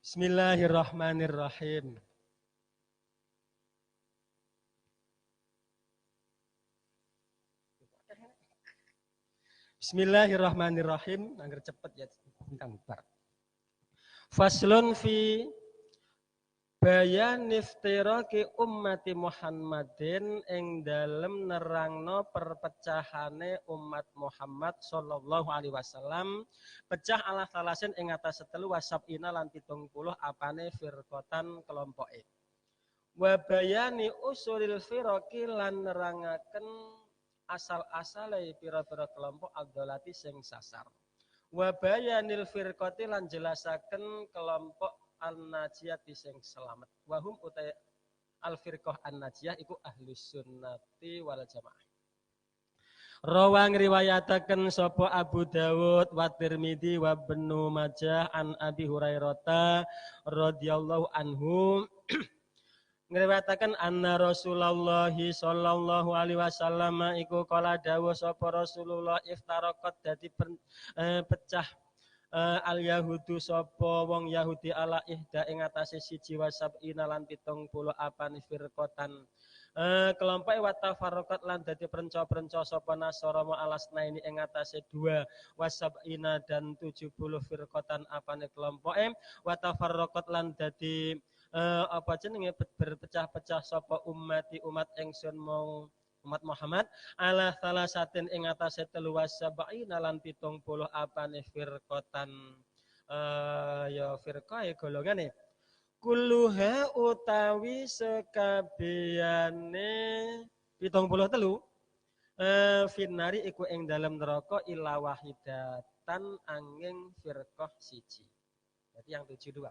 Bismillahirrahmanirrahim. Bismillahirrahmanirrahim. Angger cepet ya, bentar. Faslun fi bayan iftiraqi ummati Muhammadin ing dalem nerangno perpecahane umat Muhammad sallallahu alaihi wasallam pecah ala salasin ing atas setelu wasabina lan 70 apane firqatan kelompoke. Wa bayani usulil firaqi lan nerangaken asal-asale pira-pira kelompok adolati sing sasar. Wa bayanil firqati lan jelasaken kelompok an-najiyati sing selamat. Wahum utai al-firqah an-najiyah iku ahlus sunnati wal jamaah. Rawang riwayataken sapa Abu Dawud wa Tirmidzi wa Ibnu Majah an Abi Hurairah radhiyallahu anhu ngriwayataken anna Rasulullah sallallahu alaihi wasallam iku kala dawuh sapa Rasulullah iftaraqat dadi pecah al yahudu sapa wong Yahudi ala ihda ing atase siji wasabina lan 70 apane firqatan kelompok wa tafarraqat lan dadi prenca-prenca sapa Nasara alasnaini ing atase 2 wasabina dan 70 firqatan apane kelompoke wa tafarraqat lan dadi apa jenenge berpecah-pecah sapa umat ingsun mau umat Muhammad ala salasatin ing atase 73 lan 70 apane firqatan ya firqah golongane kulluha utawi sekabehane 73 finari iku ing dalem neraka illa wahidatan angin firqah siji. Berarti yang 72.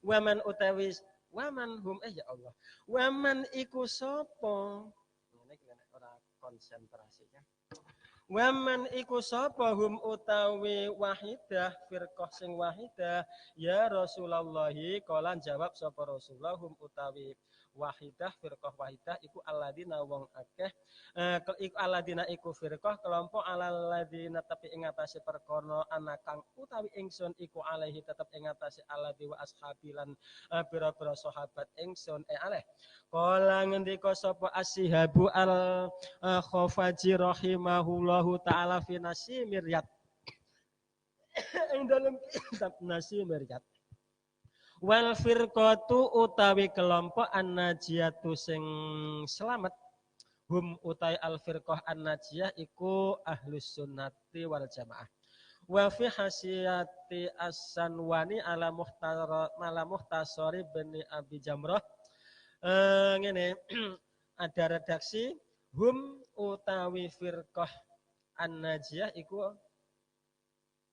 Waman utawi waman hum ya Allah. Waman iku sapa? Ngene iki ora konsentrasi ya. Waman iku sapa hum utawi wahidah firqah sing wahidah ya Rasulullah kala jawab sapa Rasulullah hum utawi wahidah firqah wahidah iku alladzina wong akeh iku alladzina iku firqah kelompok alladzina tapi ing atase perkara ana kang utawi ingsun iku alaihi tetep ing atase alladzi wa ashabilan pira-pira sahabat ingsun aleh kala ngendika sapa ashabu al khafaji rahimahullahu taala fi nasimiryat ing dalem kitab nasimiryat wal firqatu utawi kelompok an-najiyatu sing selamat hum utai al firqah an-najiyah iku ahlus sunnati wal jamaah wa fi hasiyati as-sanwani ala muhtasari bin Abi Jamrah ngene ada redaksi hum utawi firqah an-najiyah iku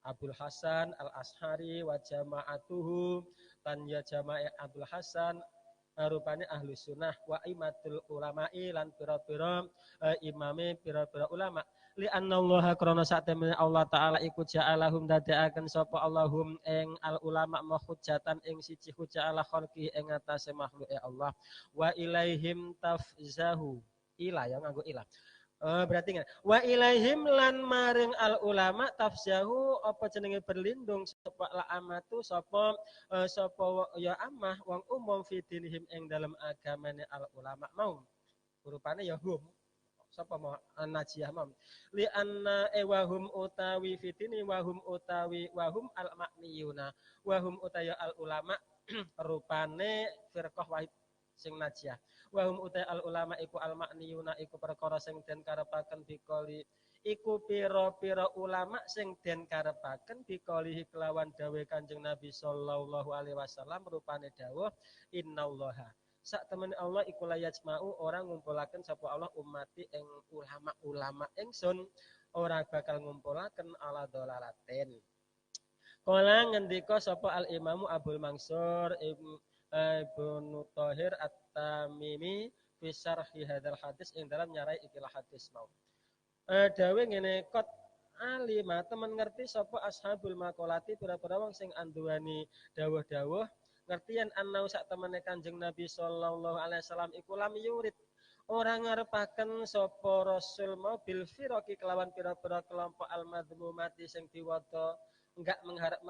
Abdul Hasan al-Ashari wa jama'atuhu tan ya jamaah Abdul Hasan rupane ahlu sunnah wa imatul ulama'i lan pira-pira imame pira-pira ulama li annallaha krana satemene Allah taala iku ja'alahum dadekaken sapa Allahum ing al ulama mahujjatan ing siji hujjah ala khalqi ing atase makhluke Allah wa ilaihim tafzahu ila ya nganggo ila berarti kan wa ilaihim lan maring al ulama tafsahu apa jenenge berlindung sapa la amatu sapa ya amah wong umum fi dinihim ing dalam agamane al ulama mau rupane ya hum sapa mau najiyah mau li anna wahum utawi fitini wahum utawi wahum al makniyuna wahum utaya al ulama rupane firqah wahid sing najiyah wahum utai al ulama iku al makniyuna iku perkara sing den karepaken bikoli iku pira-pira ulama sing den karepaken bikoli kelawan dawuh Kanjeng Nabi sallallahu alaihi wasallam rupane dawuh innallaha sak temene Allah iku layajma'u orang ngumpulaken sapa Allah ummati ing ulama-ulama ingsun ora bakal ngumpulaken ala dolalaten Kala ngendika sapa Al Imamu Abdul Mansur Ibnu Thahir At-Tamimi fi syarhi hadzal hadis ing dalam nyarai ikilah hadis mau. Dawe ngene kot alima temen ngerti sapa ashabul maqalati pira-pira wong sing anduweni dawuh-dawuh ngerti yen annau sak temene Kanjeng Nabi sallallahu alaihi wasallam iku lam yurid ora ngarepaken sapa rasul mau bil firaqi kelawan pira-pira kelompok al madzmumati sing diwaca enggak mengharap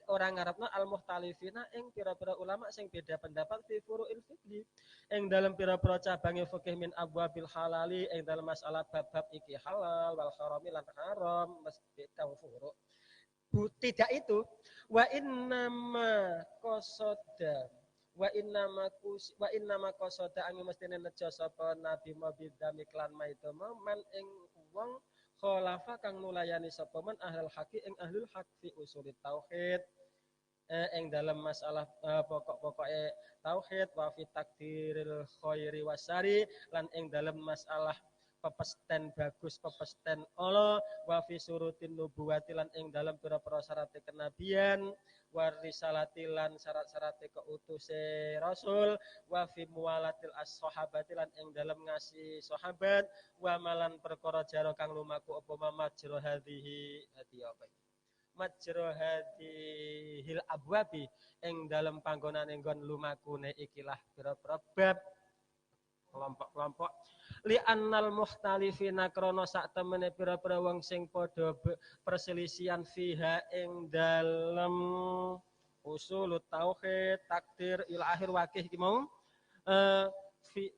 orang ngarepna al muhtalifina ing pira-pira ulama sing beda pendapat fi furu'il fiqh ing dalam pira-pira cabange fikih min abwabil halali ing dalam masalah bab-bab iki halal wal harami lan haram mesti tahu furu. Tidak itu wa innama qasada wa innama qasada angin mestine nejo sapa nabi mabidami klan maito man ing wong khalafa kang nulayani sapa man ahlul haqi ing ahlul haq fi usulit tauhid ing dalam masalah pokok-pokoke tauhid wa fi takdiril khairi wasari lan ing dalam masalah pepesten bagus pepesten Allah wa fi surutin nubuwati lan ing dalam pira-pira syarat kenabian wa risalati lan syarat-syarat keutuse rasul wa fi muwalatil as-sahabati lan ing dalam ngasih sahabat wa malan perkara jaro kang lumaku apa majra hadhihi hadi apa majra hadhil abwabi ing dalam panggonane nggon lumakune ikilah pira-pira bab kelompok-kelompok li annal mukhtalifina krana sak temene pira-pira wong sing padha perselisihan fiha ing dalem usul tauhid takdir ila akhir wakih iki mau fi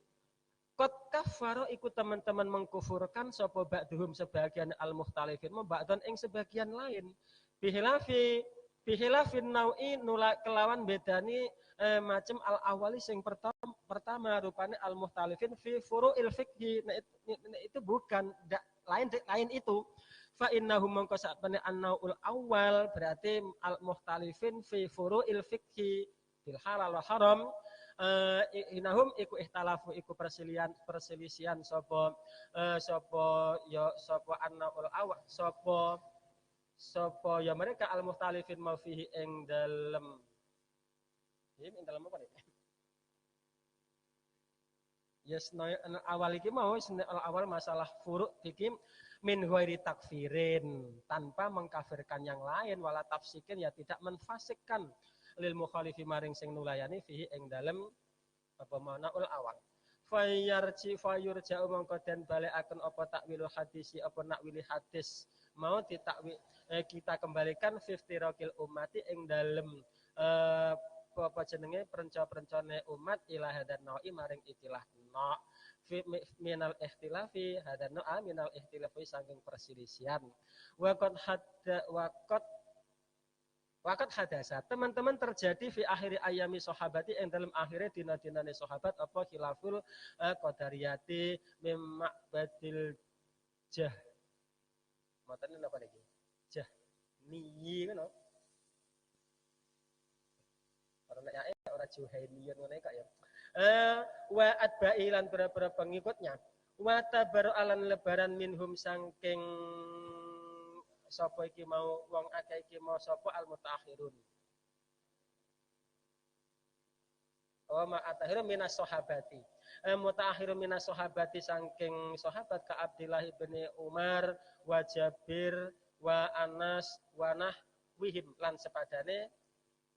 qad kafara iku teman-teman mengkufurkan sapa ba'dhum sebagian al mukhtalifin ba'dan ing sebagian lain bihilafin nau'i nula kelawan bedani macam al awali sing pertama rupane al muhtalifin fi furu'il fiqhi itu bukan lain itu fa innahum mongko sakbene an-nau'ul awal berarti al muhtalifin fi furu'il fiqhi bil halal wa haram inahum iku ikhtalafu iku perselisihan sapa an-nau'ul awal sapa ya mereka al muhtalifin ma fihi ing dalem apa nih? Yes, awal iki mau awal masalah furu' iki min ghairi takfirin tanpa mengkafirkan yang lain wala tafsikin ya tidak menfasikkan lil mukhalifi maring sing nulayani fihi ing dalem apa manaul awal fayurja mongko den balekaken apa takwilul hadisi apa nakwili hadis mau ditakwil kita kembalikan 50 rokil umati ing dalem apa jenenge perenca-perencane umat ila hadan na'i maring ikilah na minal ikhtilafi hadan na'a minal ikhtilafi saking perselisihan waqad hadasa teman-teman terjadi fi akhiri ayami sahabati yang dalam akhirnya dina-dinane sahabat apa khilaful qadariyati mim ma'badil jah matane napa niki jah niyi ngono ora juhainiyan ngene kak ya wa atba'i lan berapa pengikutnya wa tabaru alan lebaran minhum saking sapa iki mau wong akeh iki mau sapa al mutaakhirun wa ma atahiru minas sahabati mutaakhirun minas sahabati saking sahabat ka Abdullah bin Umar wa Jabir wa Anas wa nahwihim lan sepadane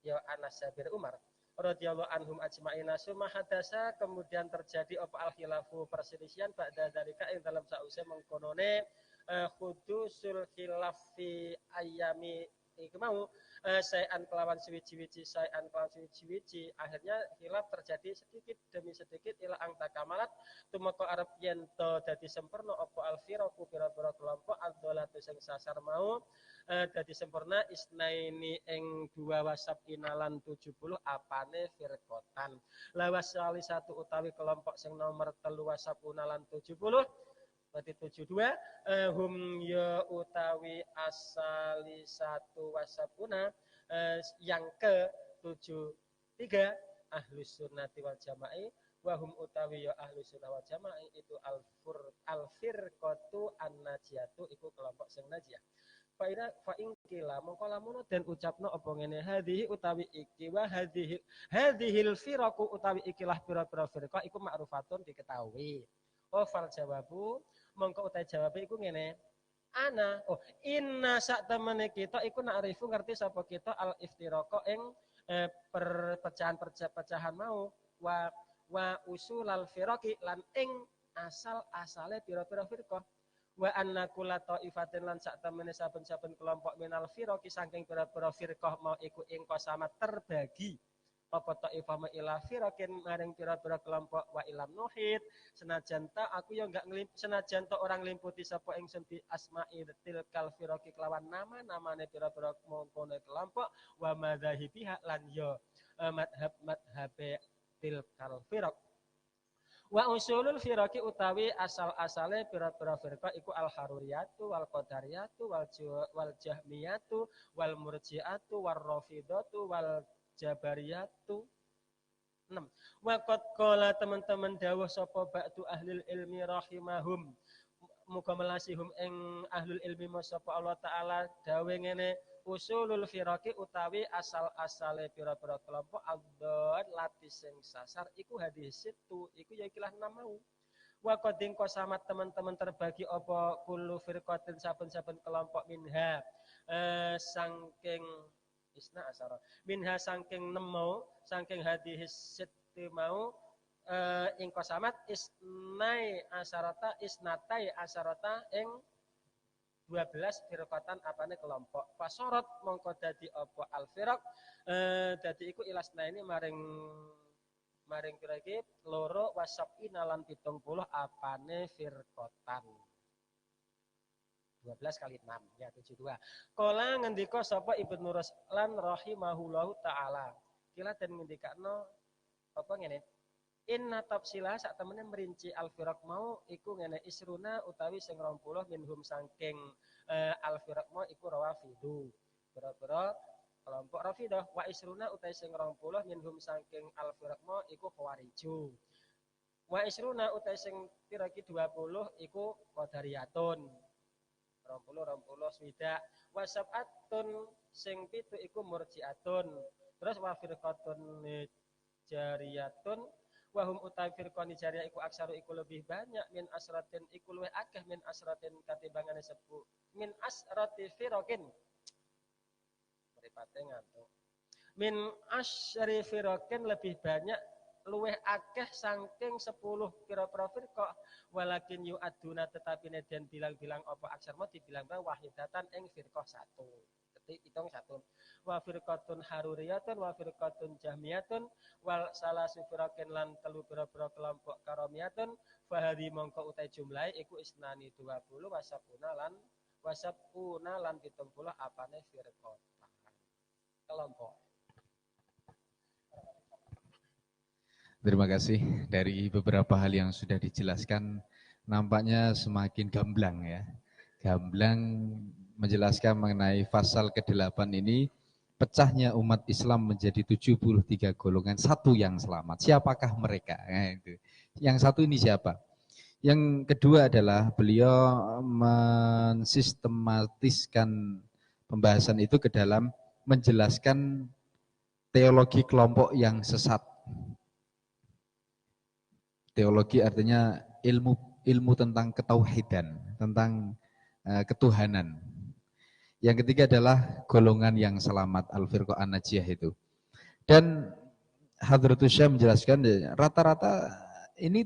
ya Anas Jabir Umar radhiyallahu anhum ajma'ina summa hadasa kemudian terjadi apa al khilafu perselisihan ba'da dzalika ing dalam sause mengkonone khudusul khilaf fi ayami iku mau sayan kelawan suwi-suwi akhirnya khilaf terjadi sedikit demi sedikit ila angta kamalat tumeka arep yen to dadi sempurna apa al firaqu pira-pira kelompok adzalatu sing sasar mau dadi sempurna isnaini ing 2 wasab inalan 70 apane firqatan lawas sali satu utawi kelompok sing nomor 3 wasab unalan 70 berarti 72 hum ya utawi asali satu wasabuna yang ke 73 ahlus sunnati wal jama'i wahum utawi ya ahlus sunnah wal jama'i itu al firqatu an-najiyatu iku kelompok sing najiyah fa ing kila mongko lamun den ucapno apa ngene hadhihi utawi iki wa hadhil firaqu utawi ikilah pira-pira firqah iku ma'rufatun diketahui. Oh fal jawabu mongko utawi jawabe iku ngene. Inna sak temene kita iku na'rifu ngerti sapa kita al iftiraqa ing perpecahan mau wa usulal firaqi lan ing asal-asale pira-pira firqah. Wa anna kulla ta'ifatin lan sak temene saben-saben kelompok minal firaqi saking pira-pira firqah mau iku ing sama terbagi apa ta'ifah ma ila firaqin maring pira-pira kelompok wa ilam nuhid senajan ta aku yo enggak senajan ta orang nglimputi sapa ingsun bi asma'i tilkal firaqi kelawan nama-namane pira-pira mongkone kelompok wa madzahibiha lan yo madhab tilkal firaq. Wa usulul firaqi utawi asal-asale pira-pira firqah iku al haruriyatu wal qadariyatu wal jahmiyatu wal murji'atu war rafidatu wal jabariyatu. 6. Wa qad qala teman-teman dawuh sapa ba'du ahlul ilmi rahimahum muga melasihum ing ahlul ilmi sapa Allah taala dawuh ngene usulul firaqi utawi asal-asale pira-pira kelompok adzat lati sing sasar iku hadis itu iku ya ikilah namau wa qadin qasamat teman-teman terbagi apa kullu firqatin saben-saben kelompok minha saking isna asara minha saking nemu saking hadis itu mau ing qasamat isnatai asarata ing 12 firqatan apane kelompok fasorot mongko dadi apa al firaq dadi iku ilasna ini maring kira iki loro wasabina lan 70 apane firqatan 12 kali 6 ya 72 kala ngendika sapa Ibnu Ruslan rahimahullahu taala kila den ngendikano apa ngene inna tafsila sak temene merinci al firaq mau iku ngene isruna utawi sing 20 minhum saking al firaq mau iku rawafidu pira-pira kelompok rafidah wa isruna utawi sing 20 minhum saking al firaq mau iku khawariju wa isruna utawi sing kira-kira 20 iku qadariyatun 20 swidak wa sab'atun sing 7 iku murji'atun terus wa firqatun jariyatun wahum utawi firqani jariyah iku aksaru iku lebih banyak min asratin iku luwih akeh min asratin katimbangane 10 min asrati firaqin mripate ngantuk min asyri firaqin lebih banyak luwih akeh saking 10 pira-pira firqah walakin yu'aduna tetapi den bilang-bilang apa aksar mau dibilang wahidatan ing firqah satu hitung satu wa firqatun haruriyatun wa firqatun jahmiyatun wal salasu firaqin lan telu pira-pira kelompok karamiyatun fahadhi mongko utai jumlahe iku isnani 20 wasabuna lan 70 apane firqah kelompok. Terima kasih. Dari beberapa hal yang sudah dijelaskan nampaknya semakin gamblang ya. Gamblang menjelaskan mengenai pasal ke-8 ini pecahnya umat Islam menjadi 73 golongan, satu yang selamat. Siapakah mereka? Itu. Yang satu ini siapa? Yang kedua adalah beliau mensistematiskan pembahasan itu ke dalam menjelaskan teologi kelompok yang sesat. Teologi artinya ilmu tentang ketauhidan, tentang ketuhanan. Yang ketiga adalah golongan yang selamat, al-firqah an-najiyah itu. Dan Hadratus Syekh menjelaskan rata-rata ini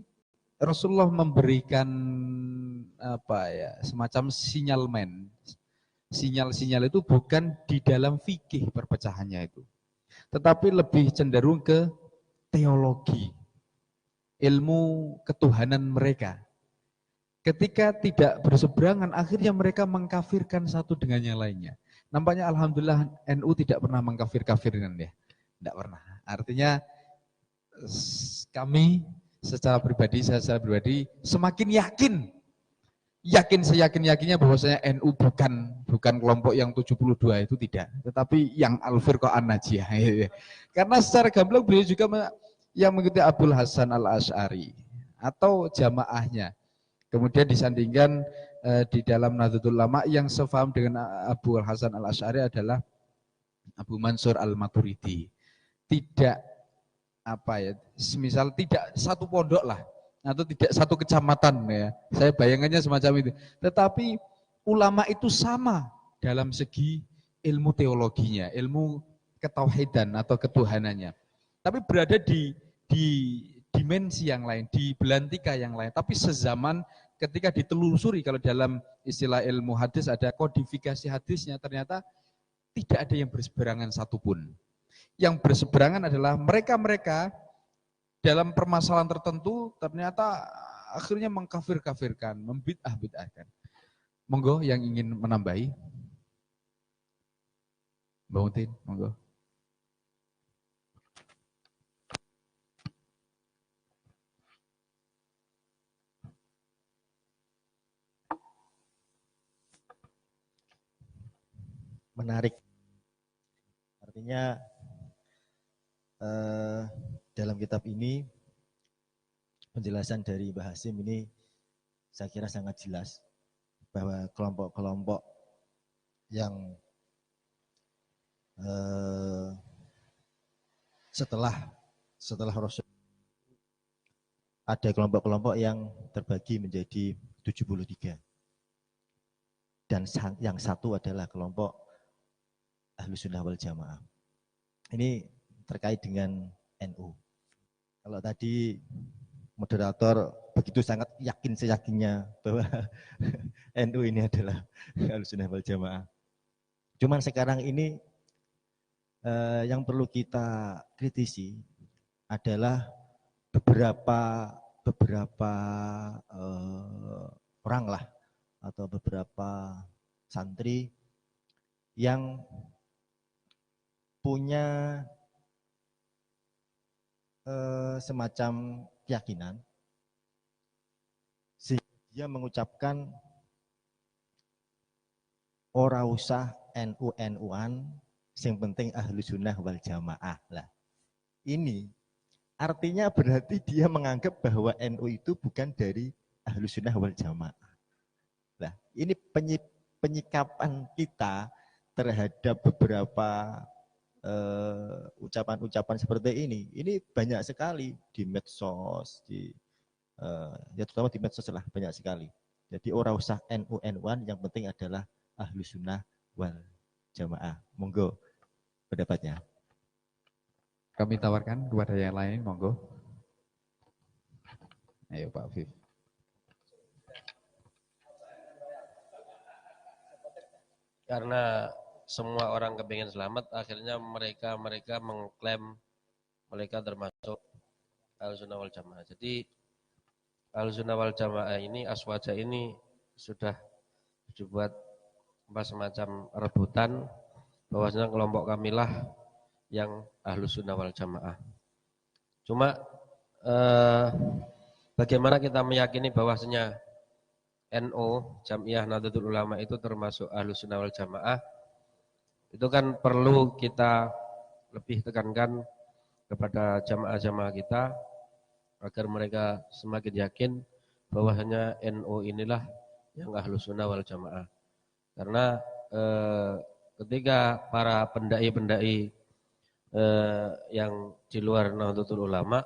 Rasulullah memberikan semacam sinyalmen. Sinyal-sinyal itu bukan di dalam fikih perpecahannya itu. Tetapi lebih cenderung ke teologi. Ilmu ketuhanan mereka. Ketika tidak berseberangan, akhirnya mereka mengkafirkan satu dengan yang lainnya. Nampaknya alhamdulillah NU tidak pernah mengkafir-kafirkan ya. Tidak pernah. Artinya kami secara pribadi, saya secara pribadi semakin yakin seyakin-yakinnya bahwasanya NU bukan kelompok yang 72 itu tidak. Tetapi yang al-firqah an-najiyah. Karena secara gamblang beliau juga yang mengikuti Abul Hasan al-Asy'ari atau jamaahnya. Kemudian disandingkan di dalam Nahdlatul Ulama yang sefaham dengan Abu Hasan Al-Asy'ari adalah Abu Mansur Al-Maturidi. Tidak apa ya, semisal tidak satu pondok lah atau tidak satu kecamatan ya. Saya bayangannya semacam itu. Tetapi ulama itu sama dalam segi ilmu teologinya, ilmu ketauhidan atau ketuhanannya. Tapi berada di dimensi yang lain, di belantika yang lain. Tapi sezaman ketika ditelusuri, kalau dalam istilah ilmu hadis ada kodifikasi hadisnya, ternyata tidak ada yang berseberangan satupun. Yang berseberangan adalah mereka-mereka dalam permasalahan tertentu ternyata akhirnya mengkafir-kafirkan, membid'ah-bid'ahkan. Monggo yang ingin menambahi. Mbak Mutin, monggo. Menarik. Artinya dalam kitab ini penjelasan dari Mbah Hasim ini saya kira sangat jelas bahwa kelompok-kelompok yang setelah Rasul ada kelompok-kelompok yang terbagi menjadi 73. Dan yang satu adalah kelompok Ahlus Sunnah wal Jamaah. Ini terkait dengan NU. Kalau tadi moderator begitu sangat yakin seyakinnya bahwa NU ini adalah Ahlus Sunnah wal Jamaah. Cuman sekarang ini yang perlu kita kritisi adalah beberapa orang lah atau beberapa santri yang punya semacam keyakinan sehingga dia mengucapkan ora usah NU-NU-an sing penting Ahlus Sunnah wal Jamaah lah. Ini artinya berarti dia menganggap bahwa NU itu bukan dari Ahlus Sunnah wal Jamaah. Nah, ini penyikapan kita terhadap beberapa ucapan-ucapan seperti ini banyak sekali di medsos, ya terutama di medsos lah banyak sekali. Jadi ora usah NU-NU-an, yang penting adalah Ahlus Sunnah wal Jamaah. Monggo pendapatnya. Kami tawarkan kepada yang lain, monggo. Ayo Pak Afif. Karena semua orang kepingin selamat, akhirnya mereka mengklaim mereka termasuk Ahlus Sunnah wal Jamaah. Jadi Ahlus Sunnah wal Jamaah ini, aswaja ini sudah dibuat semacam rebutan bahwasanya kelompok kamilah yang Ahlus Sunnah wal Jamaah. Cuma bagaimana kita meyakini bahwasanya NU, Jam'iyah Nahdlatul Ulama itu termasuk Ahlus Sunnah wal Jamaah? Itu kan perlu kita lebih tekankan kepada jamaah-jamaah kita agar mereka semakin yakin bahwasanya NU inilah yang Ahlus Sunnah wal Jamaah. Karena ketika para pendai-pendai yang di luar Nahdlatul Ulama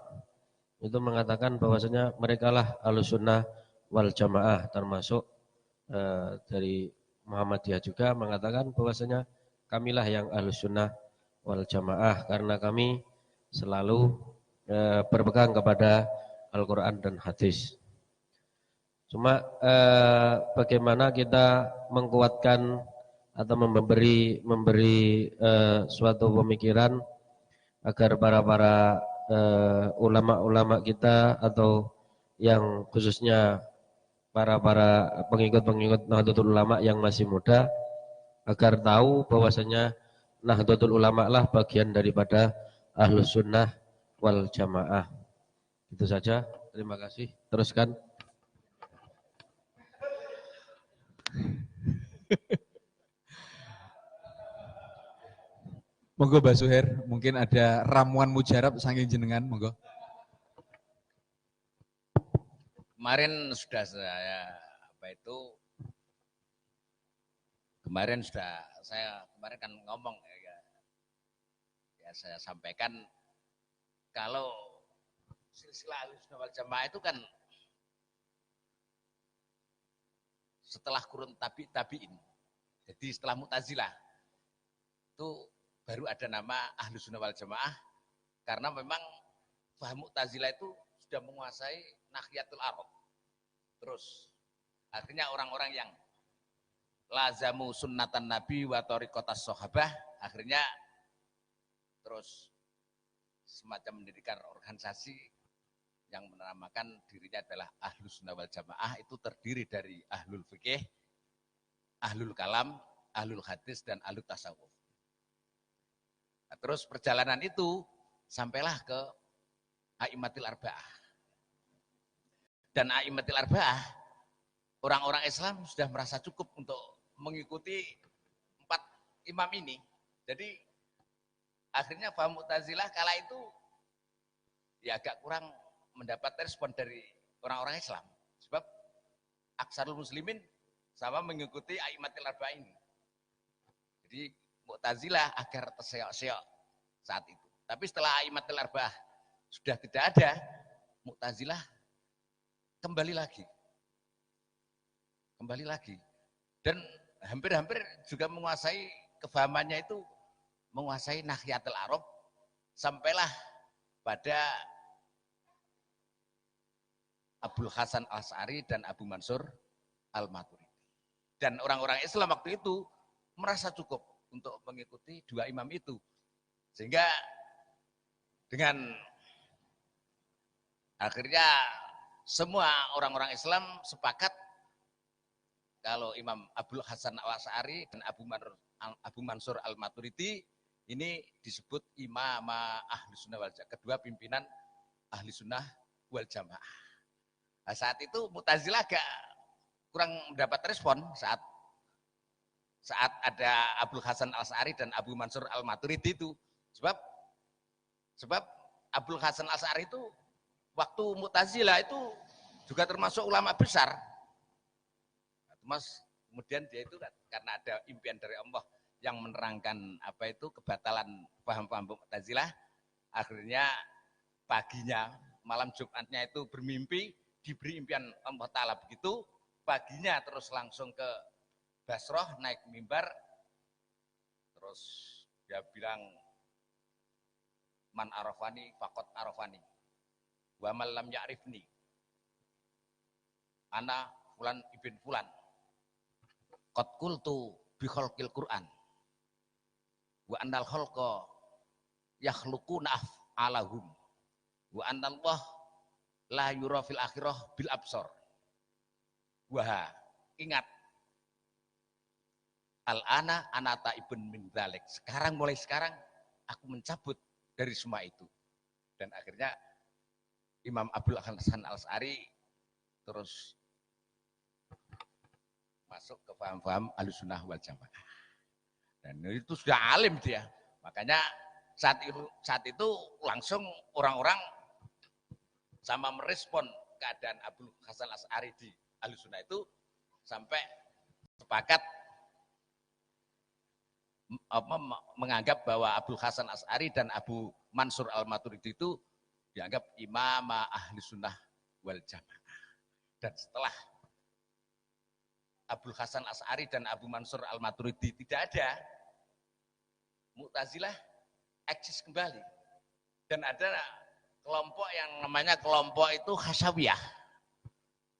itu mengatakan bahwasanya merekalah Ahlus Sunnah wal Jamaah, termasuk dari Muhammadiyah juga mengatakan bahwasanya kamilah yang Ahlus Sunnah wal Jamaah karena kami selalu berpegang kepada Al-Quran dan hadis. Cuma bagaimana kita menguatkan atau memberi suatu pemikiran agar para ulama-ulama kita atau yang khususnya para pengikut-pengikut Nahdlatul Ulama yang masih muda agar tahu bahwasanya Nahdlatul Ulama lah bagian daripada Ahlus Sunnah wal Jamaah. Itu saja. Terima kasih. Teruskan. Monggo Mbak Suher, mungkin ada ramuan mujarab saking jenengan, monggo. Kemarin sudah saya kemarin saya kemarin kan ngomong ya saya sampaikan kalau silsilah Ahlussunnah wal Jamaah itu kan setelah kurun tabi'in. Jadi setelah Mu'tazilah itu baru ada nama Ahlussunnah wal Jamaah karena memang paham Mu'tazilah itu sudah menguasai nahiyatul arad. Terus akhirnya orang-orang yang lazamu sunnatan nabi wa tariqatas sahabah akhirnya terus semacam mendirikan organisasi yang menamakan dirinya adalah Ahlussunnah wal Jamaah. Itu terdiri dari ahlul fikih, ahlul kalam, ahlul hadis, dan ahlul tasawuf. Nah, terus perjalanan itu sampailah ke A'immatil Arba'ah. Dan A'immatil Arba'ah, orang-orang Islam sudah merasa cukup untuk mengikuti 4 imam ini. Jadi akhirnya paham Mu'tazilah kala itu ya agak kurang mendapat respon dari orang-orang Islam. Sebab aksarul muslimin sama mengikuti A'immatil Arba'ah ini. Jadi Mu'tazilah agar terseok-seok saat itu. Tapi setelah A'immatil Arba'ah sudah tidak ada, Mu'tazilah kembali lagi. Kembali lagi. Dan hampir-hampir juga menguasai kefahamannya itu menguasai nahiyatul arab sampailah pada Abul Hasan Al-Asy'ari dan Abu Mansur Al-Maturidi. Dan orang-orang Islam waktu itu merasa cukup untuk mengikuti 2 imam itu. Sehingga dengan akhirnya semua orang-orang Islam sepakat kalau Imam Abul Hasan Al-Asy'ari dan Abu Mansur Al-Maturidi ini disebut Imam Ahlussunnah wal Jamaah, kedua pimpinan Ahlussunnah wal Jamaah. Nah, saat itu Mu'tazilah agak kurang mendapat respon saat ada Abul Hasan Al-Asy'ari dan Abu Mansur Al-Maturidi itu. Sebab Abul Hasan Al-Asy'ari itu waktu Mu'tazilah itu juga termasuk ulama besar. Mas, kemudian dia itu karena ada impian dari Allah yang menerangkan apa itu kebatalan paham-paham Mu'tazilah, akhirnya paginya, malam Jumatnya itu bermimpi, diberi impian Allah Ta'ala begitu, paginya terus langsung ke Basrah, naik mimbar, terus dia bilang, man arafani faqad arafani, wa man lam ya'rifni, ana fulan ibn fulan, qad qultu bi khalqil Qur'an wa annal khalqa yakhluquna af'alahum wa annallah la yura fil akhirah bil absar. Wah, ingat al-ana anata ibn min dzalik. Mulai sekarang aku mencabut dari semua itu. Dan akhirnya Imam Abul Hasan Al-Asy'ari terus masuk ke paham-paham Ahlussunnah wal Jamaah. Dan itu sudah alim dia. Makanya saat itu langsung orang-orang sama merespon keadaan Abul Hasan Al-Asy'ari di Ahlussunnah itu sampai sepakat menganggap bahwa Abul Hasan Al-Asy'ari dan Abu Mansur Al-Maturidi itu dianggap imam Ahlussunnah wal Jamaah. Dan setelah Abul Hasan Al-Asy'ari dan Abu Mansur Al-Maturidi tidak ada, Mu'tazilah eksis kembali. Dan ada kelompok yang namanya kelompok itu Khasyawiyah.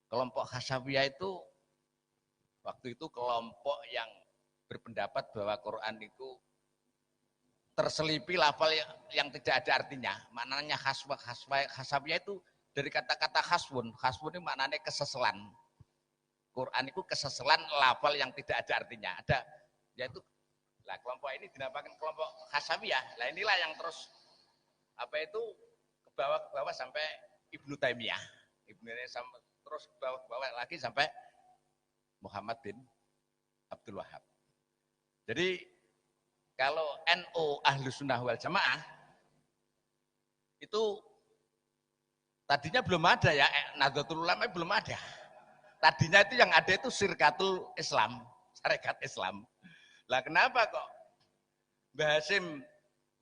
Kelompok Khasyawiyah itu waktu itu kelompok yang berpendapat bahwa Quran itu terselipi lafal yang tidak ada artinya. Maknanya Khasyawiyah itu dari kata-kata khaswun. Khaswun itu maknanya keseselan. Quran itu keseselan lafal yang tidak ada artinya. Ada, yaitu lah kelompok ini dinamakan kelompok Khasyawiyah. Lah inilah yang terus apa itu ke bawah sampai Ibnu Taimiyah. Ibnu Taimiyah terus ke bawah lagi sampai Muhammad bin Abdul Wahab. Jadi kalau NU Ahlussunnah wal Jamaah itu tadinya belum ada ya, Nahdlatul Ulama belum ada. Tadinya itu yang ada itu Syirkatul Islam, Syarikat Islam. Lah kenapa kok Mbah Hasim,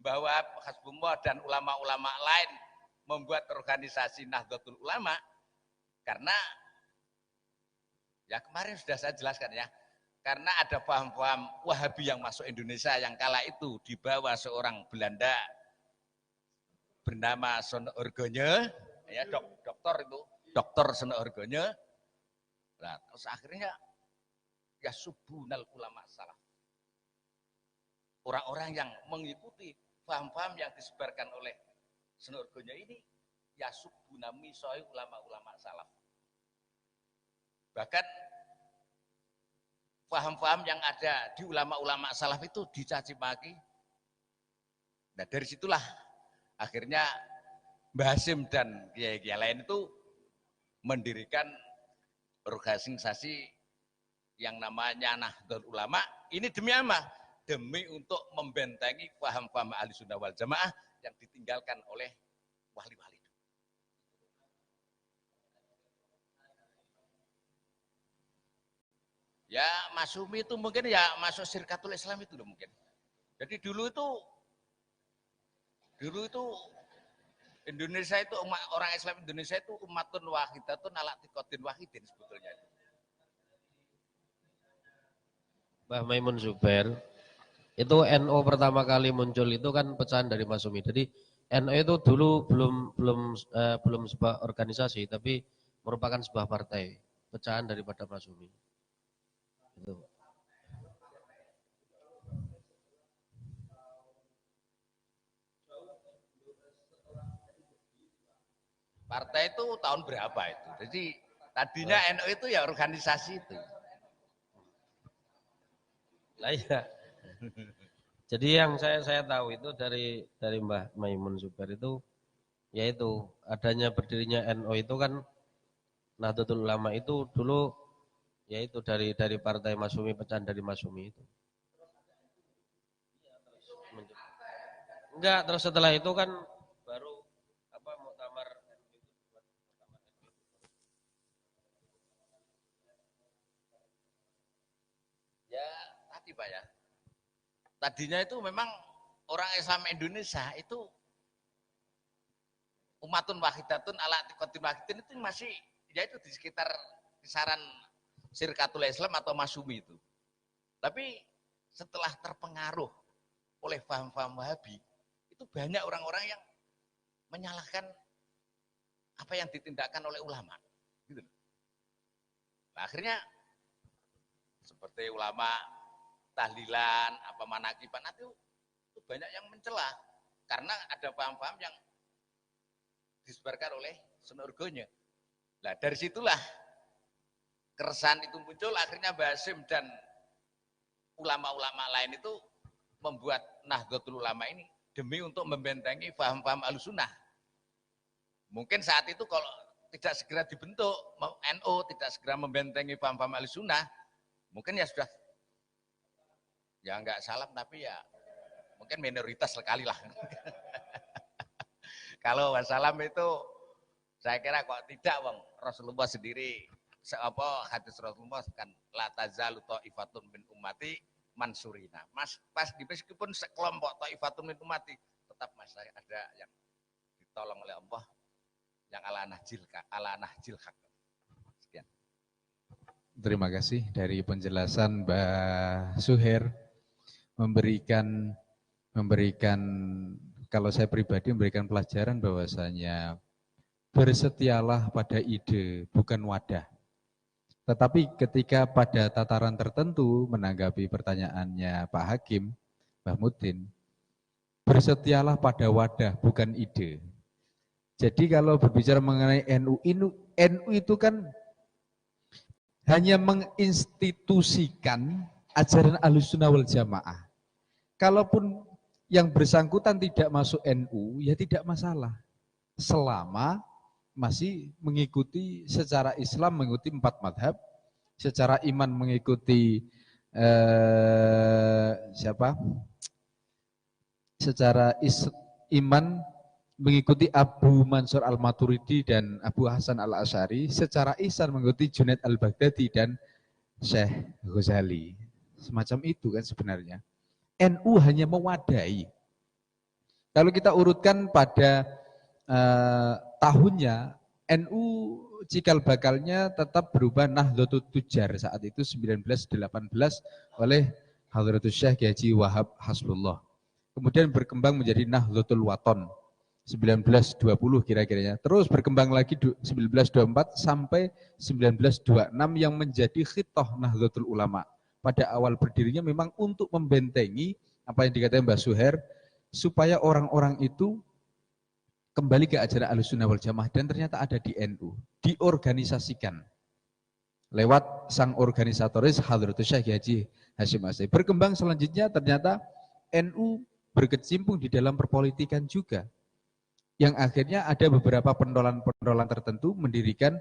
Mbah Wahab, Hasbullah dan ulama-ulama lain membuat organisasi Nahdlatul Ulama? Karena ya kemarin sudah saya jelaskan ya, karena ada paham-paham Wahabi yang masuk Indonesia yang kala itu dibawa seorang Belanda bernama Sono Orgonye, ya dokter Sono Orgonye. Nah, terus akhirnya ya subunal ulama salaf. Orang-orang yang mengikuti paham-paham yang disebarkan oleh Sono Orgonye ini ya subunami soi ulama-ulama salaf. Bahkan paham-paham yang ada di ulama-ulama salaf itu dicaci maki. Nah dari situlah akhirnya Mbah Hasim dan kiai-kiai lain itu mendirikan organisasi yang namanya Nahdlatul Ulama. Ini demi apa? Demi untuk membentengi paham-paham Ahlussunnah wal Jamaah yang ditinggalkan oleh wali-wali. Ya Masumi itu mungkin ya masuk Syirkatul Islam itu loh mungkin. Jadi dulu itu Indonesia itu orang Islam Indonesia itu umatun wahidatun ala tikotin wahidin sebetulnya. Mbah Maimun Zubair itu NO pertama kali muncul itu kan pecahan dari Masumi. Jadi NO itu dulu belum sebuah organisasi tapi merupakan sebuah partai, pecahan daripada Masumi. Itu. Partai itu tahun berapa itu? Jadi tadinya NU itu ya organisasi itu. Lah iya. Jadi yang saya tahu itu dari Mbah Maimun Zubair itu yaitu adanya berdirinya NU itu kan Nahdlatul Ulama itu dulu yaitu dari partai Masumi, pecahan dari Masumi itu. Enggak, terus setelah itu kan baru apa muktamar ya tadi Pak ya. Tadinya itu memang orang Islam Indonesia itu umatun wahidatun ala tikotin wahidin itu masih ya itu di sekitar kisaran Syirkatul Islam atau Masumi itu. Tapi setelah terpengaruh oleh paham-paham Wahabi, itu banyak orang-orang yang menyalahkan apa yang ditindakkan oleh ulama. Gitu. Nah, akhirnya seperti ulama tahlilan, apa manakiban itu banyak yang mencela karena ada paham-paham yang disebarkan oleh Sono Orgonye. Nah, dari situlah keresahan itu muncul, akhirnya Mbah Hasim dan ulama-ulama lain itu membuat Nahdlatul Ulama ini demi untuk membentengi paham-paham Ahlussunnah. Mungkin saat itu kalau tidak segera dibentuk, NU tidak segera membentengi paham-paham Ahlussunnah, mungkin ya sudah, ya enggak salam tapi ya mungkin minoritas sekali lah. Kalau wassalam itu saya kira kok tidak, Bang. Rasulullah sendiri hadis Rasulullah kan la tazalu ta'ifatun min ummati mansurina. Pas meskipun sekelompok ta'ifatun min ummati tetap masih ada yang ditolong oleh Allah yang ala nahjil haq. Sekian. Terima kasih dari penjelasan Mbak Suher memberikan kalau saya pribadi memberikan pelajaran bahwasanya bersetialah pada ide bukan wadah. Tetapi ketika pada tataran tertentu menanggapi pertanyaannya Pak Hakim, Mbah Mudin, bersetialah pada wadah bukan ide. Jadi kalau berbicara mengenai NU itu kan hanya menginstitusikan ajaran Ahlussunnah wal Jamaah. Kalaupun yang bersangkutan tidak masuk NU, ya tidak masalah. Selama masih mengikuti secara Islam mengikuti 4 madhab, secara iman mengikuti secara iman mengikuti Abu Mansur Al-Maturidi dan Abu Hasan Al-Asy'ari, secara ihsan mengikuti Junaid Al-Baghdadi dan Syekh Ghazali. Semacam itu kan sebenarnya. NU hanya mewadahi. Kalau kita urutkan pada tahunnya, NU cikal bakalnya tetap berubah Nahdlatul Tujar saat itu 1918 oleh Hadratus Syekh Haji Wahab Hasbullah. Kemudian berkembang menjadi Nahdlatul Wathon 1920 kira-kiranya. Terus berkembang lagi 1924 sampai 1926 yang menjadi khitoh Nahdlatul Ulama. Pada awal berdirinya memang untuk membentengi apa yang dikatakan Mbah Suher, supaya orang-orang itu kembali ke ajaran Ahlussunnah wal Jamaah, dan ternyata ada di NU, diorganisasikan lewat sang organisatoris Hadratus Syekh Haji Hasyim Asy'ari. Berkembang selanjutnya ternyata NU berkecimpung di dalam perpolitikan juga, yang akhirnya ada beberapa pentolan-pentolan tertentu mendirikan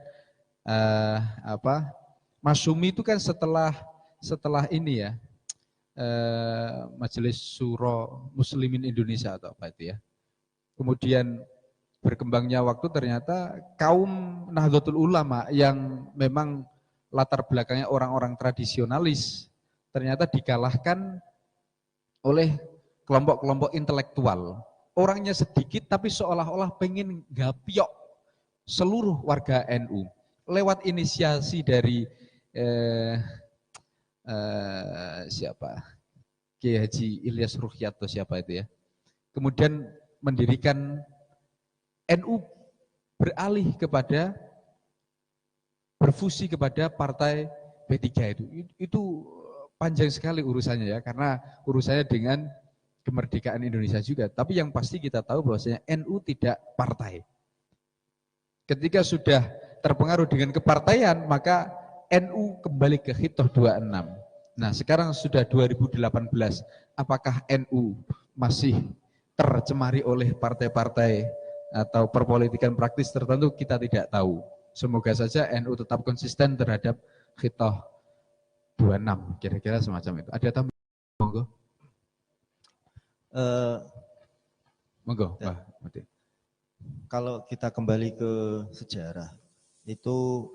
Masyumi itu kan setelah ini ya, Majelis Syuro Muslimin Indonesia atau apa itu ya. Kemudian berkembangnya waktu ternyata kaum Nahdlatul Ulama yang memang latar belakangnya orang-orang tradisionalis ternyata dikalahkan oleh kelompok-kelompok intelektual. Orangnya sedikit tapi seolah-olah pengen gapiok seluruh warga NU lewat inisiasi dari siapa? Kiai Haji Ilyas Ruhyato siapa itu ya. Kemudian mendirikan NU, beralih kepada berfusi kepada partai P3 itu. Itu panjang sekali urusannya ya, karena urusannya dengan kemerdekaan Indonesia juga. Tapi yang pasti kita tahu bahwasanya NU tidak partai. Ketika sudah terpengaruh dengan kepartaian, maka NU kembali ke Khitoh 26. Nah, sekarang sudah 2018. Apakah NU masih tercemari oleh partai-partai atau perpolitikan praktis tertentu? Kita tidak tahu. Semoga saja NU tetap konsisten terhadap Khitoh 26. Kira-kira semacam itu. Ada tambahan? Monggo. Monggo, ya. Pak Mati. Kalau kita kembali ke sejarah, itu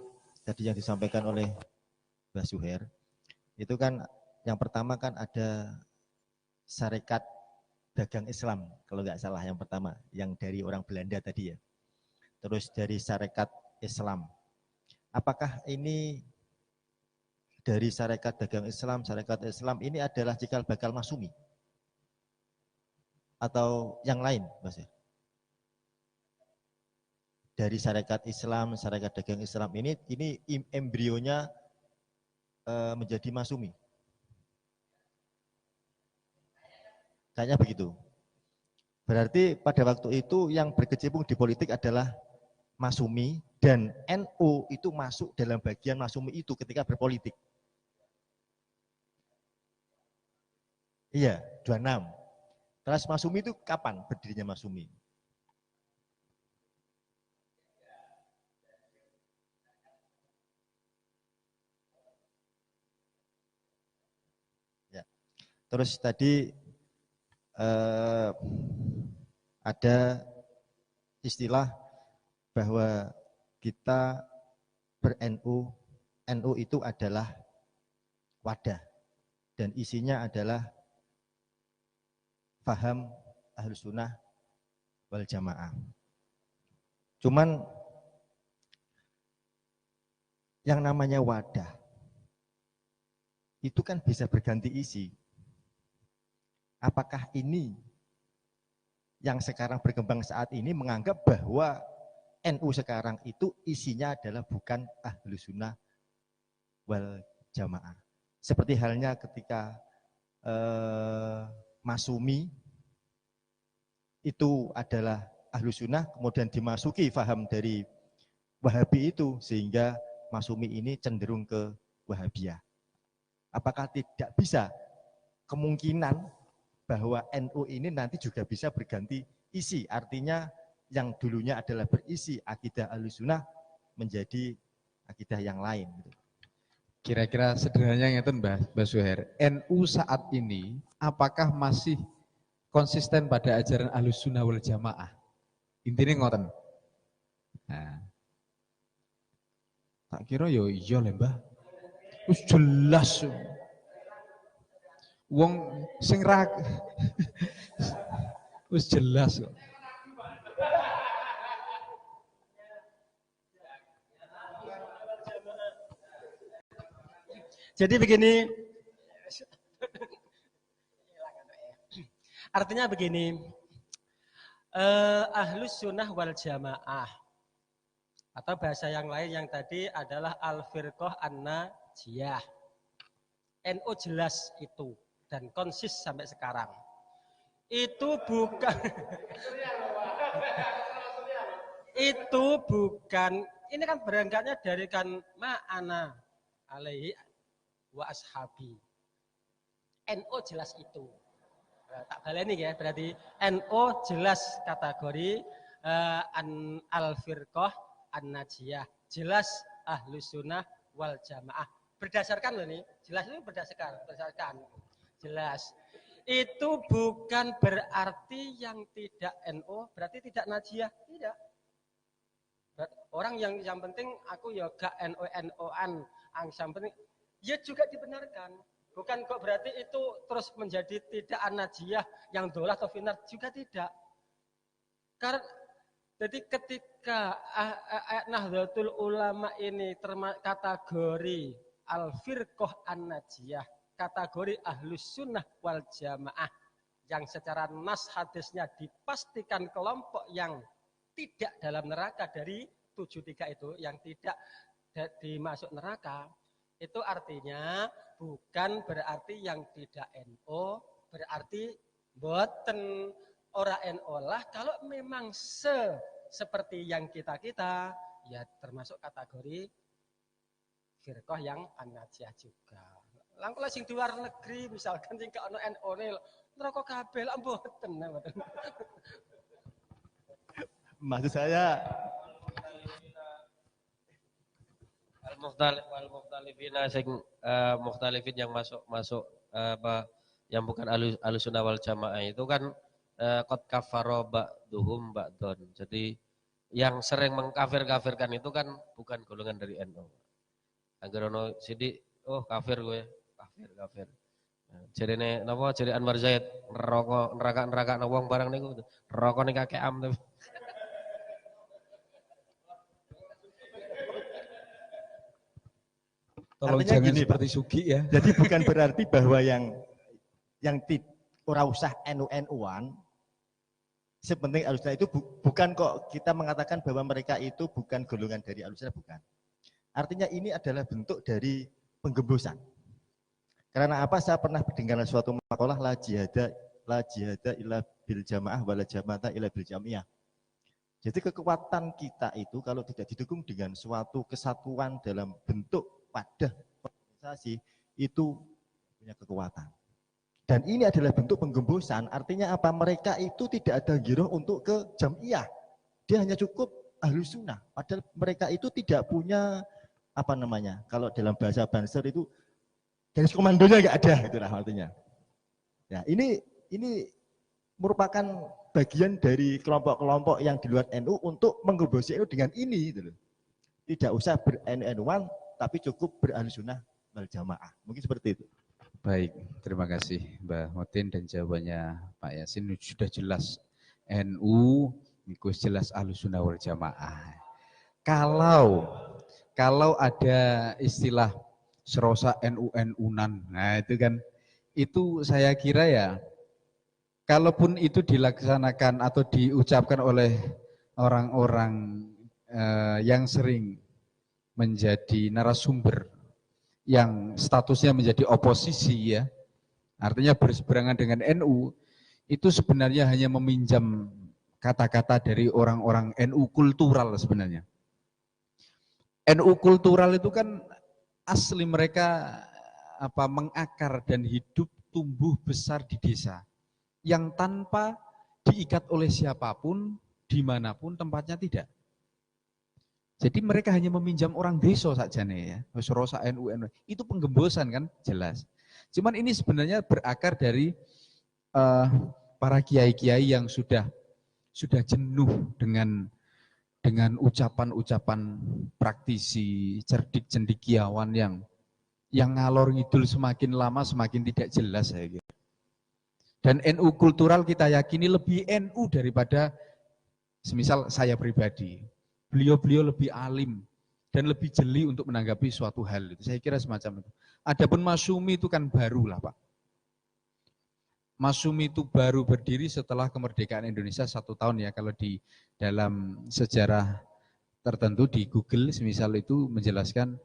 tadi yang disampaikan oleh Mbah Suher, itu kan yang pertama kan ada Sarekat Dagang Islam, kalau nggak salah yang pertama, yang dari orang Belanda tadi ya. Terus dari Sarekat Islam. Apakah ini dari Sarekat Dagang Islam, Sarekat Islam ini adalah cikal bakal Masyumi? Atau yang lain, Mas? Dari Sarekat Islam, Sarekat Dagang Islam ini embrionya menjadi Masyumi. Kayaknya begitu. Berarti pada waktu itu yang berkecimpung di politik adalah Masyumi, dan NU itu masuk dalam bagian Masyumi itu ketika berpolitik. Iya, 26. Terus Masyumi itu kapan berdirinya Masyumi? Ya. Terus tadi ada istilah bahwa kita ber-NU, NU itu adalah wadah dan isinya adalah paham Ahlussunnah wal Jamaah. Cuman yang namanya wadah itu kan bisa berganti isi. Apakah ini yang sekarang berkembang saat ini menganggap bahwa NU sekarang itu isinya adalah bukan Ahlussunnah wal Jamaah. Seperti halnya ketika Masyumi itu adalah Ahlussunnah, kemudian dimasuki faham dari Wahabi itu, sehingga Masyumi ini cenderung ke Wahabiyah. Apakah tidak bisa kemungkinan bahwa NU ini nanti juga bisa berganti isi, artinya yang dulunya adalah berisi akidah Ahlussunnah menjadi akidah yang lain. Kira-kira sederhananya ngeten Mbah Suher, NU saat ini apakah masih konsisten pada ajaran Ahlussunnah wal Jamaah? Intinya ngoten. Nah, tak kira yo iya lho Mbah. Wis jelas. Wong sing ra wis jelas kok. Jadi begini, artinya begini, ahlus sunnah wal jamaah atau bahasa yang lain yang tadi adalah al-firqah an-najiyah. NU jelas itu dan konsis sampai sekarang. Itu bukan ini kan berangkatnya dari kan ma'ana alaihi wa ashabi. NU jelas itu. Tak baleni ya, berarti NU jelas kategori al-firqah an-najiyah. Jelas ahlus sunnah wal jamaah. Berdasarkan loh nih, jelas itu berdasarkan. Jelas. Itu bukan berarti yang tidak NU, berarti tidak najiyah, tidak. Orang yang penting aku ya gak NU-NU-an, yang penting ya juga dibenarkan. Bukan kok berarti itu terus menjadi tidak an-najiyah yang dolah atau finar, juga tidak. Karena jadi ketika Nahdlatul Ulama ini kategori al-firqah an-najiyah, kategori ahlus sunnah wal jamaah yang secara nas hadisnya dipastikan kelompok yang tidak dalam neraka dari 73 itu, yang tidak dimasuk neraka, itu artinya bukan berarti yang tidak NU, berarti boten ora NU lah. Kalau memang seperti yang kita ya termasuk kategori firqah yang an-najiyah juga. Langkul sing di luar negeri misalkan sing gak ono NU ne neraka kabeh lah mboten. Maksud saya al-mukhtalifina sing mukhtalifin yang masuk apa yang bukan ahlussunnah wal jamaah itu kan qad kafara ba'duhum ba'don. Jadi yang sering mengkafir-kafirkan itu kan bukan golongan dari NU. Angger ono sithik oh kafir gue, kafir. Jarene napa jare Anwar Zaid neraka wong barang niku neraka ning kakeam to. Tolong artinya jangan gini, seperti Pak. Sugi ya. Jadi bukan berarti bahwa yang ora usah NU-NU-an sepenting Ahlussunnah itu bukan kok kita mengatakan bahwa mereka itu bukan golongan dari Ahlussunnah, bukan. Artinya ini adalah bentuk dari penggembosan. Karena apa? Saya pernah mendengar suatu makalah la jihada illa bil jamaah wala jamata illa bil jamiyah. Jadi kekuatan kita itu kalau tidak didukung dengan suatu kesatuan dalam bentuk wadah organisasi itu punya kekuatan. Dan ini adalah bentuk penggembosan, artinya apa? Mereka itu tidak ada giroh untuk ke jamiyah. Dia hanya cukup ahlus sunnah. Padahal mereka itu tidak punya apa namanya? Kalau dalam bahasa Banser itu garis komandonya nggak ada, itulah artinya. Ya, ini merupakan bagian dari kelompok-kelompok yang di luar NU untuk menggembosi NU dengan ini, gitu loh. Tidak usah ber-NU-an, tapi cukup berahlus sunnah wal jamaah. Mungkin seperti itu. Baik, terima kasih Mbak Motin dan jawabannya Pak Yasin sudah jelas. NU itu jelas Ahlussunnah wal Jamaah. Kalau ada istilah serosa NU-NU-nan, nah itu kan, itu saya kira ya, kalaupun itu dilaksanakan atau diucapkan oleh orang-orang yang sering menjadi narasumber, yang statusnya menjadi oposisi ya, artinya berseberangan dengan NU, itu sebenarnya hanya meminjam kata-kata dari orang-orang NU kultural sebenarnya. NU kultural itu kan asli mereka mengakar dan hidup tumbuh besar di desa yang tanpa diikat oleh siapapun, dimanapun tempatnya tidak. Jadi mereka hanya meminjam orang desa saja nih ya, serosa NU. Itu penggembosan kan jelas. Cuman ini sebenarnya berakar dari para kiai-kiai yang sudah jenuh dengan ucapan-ucapan praktisi cerdik cendekiawan yang ngalor ngidul semakin lama semakin tidak jelas saya kira. Dan NU kultural kita yakini lebih NU daripada semisal saya pribadi. Beliau-beliau lebih alim dan lebih jeli untuk menanggapi suatu hal. Saya kira semacam itu. Adapun Masyumi itu kan baru lah Pak. Masyumi itu baru berdiri setelah kemerdekaan Indonesia 1 tahun ya. Kalau di dalam sejarah tertentu di Google semisal itu menjelaskan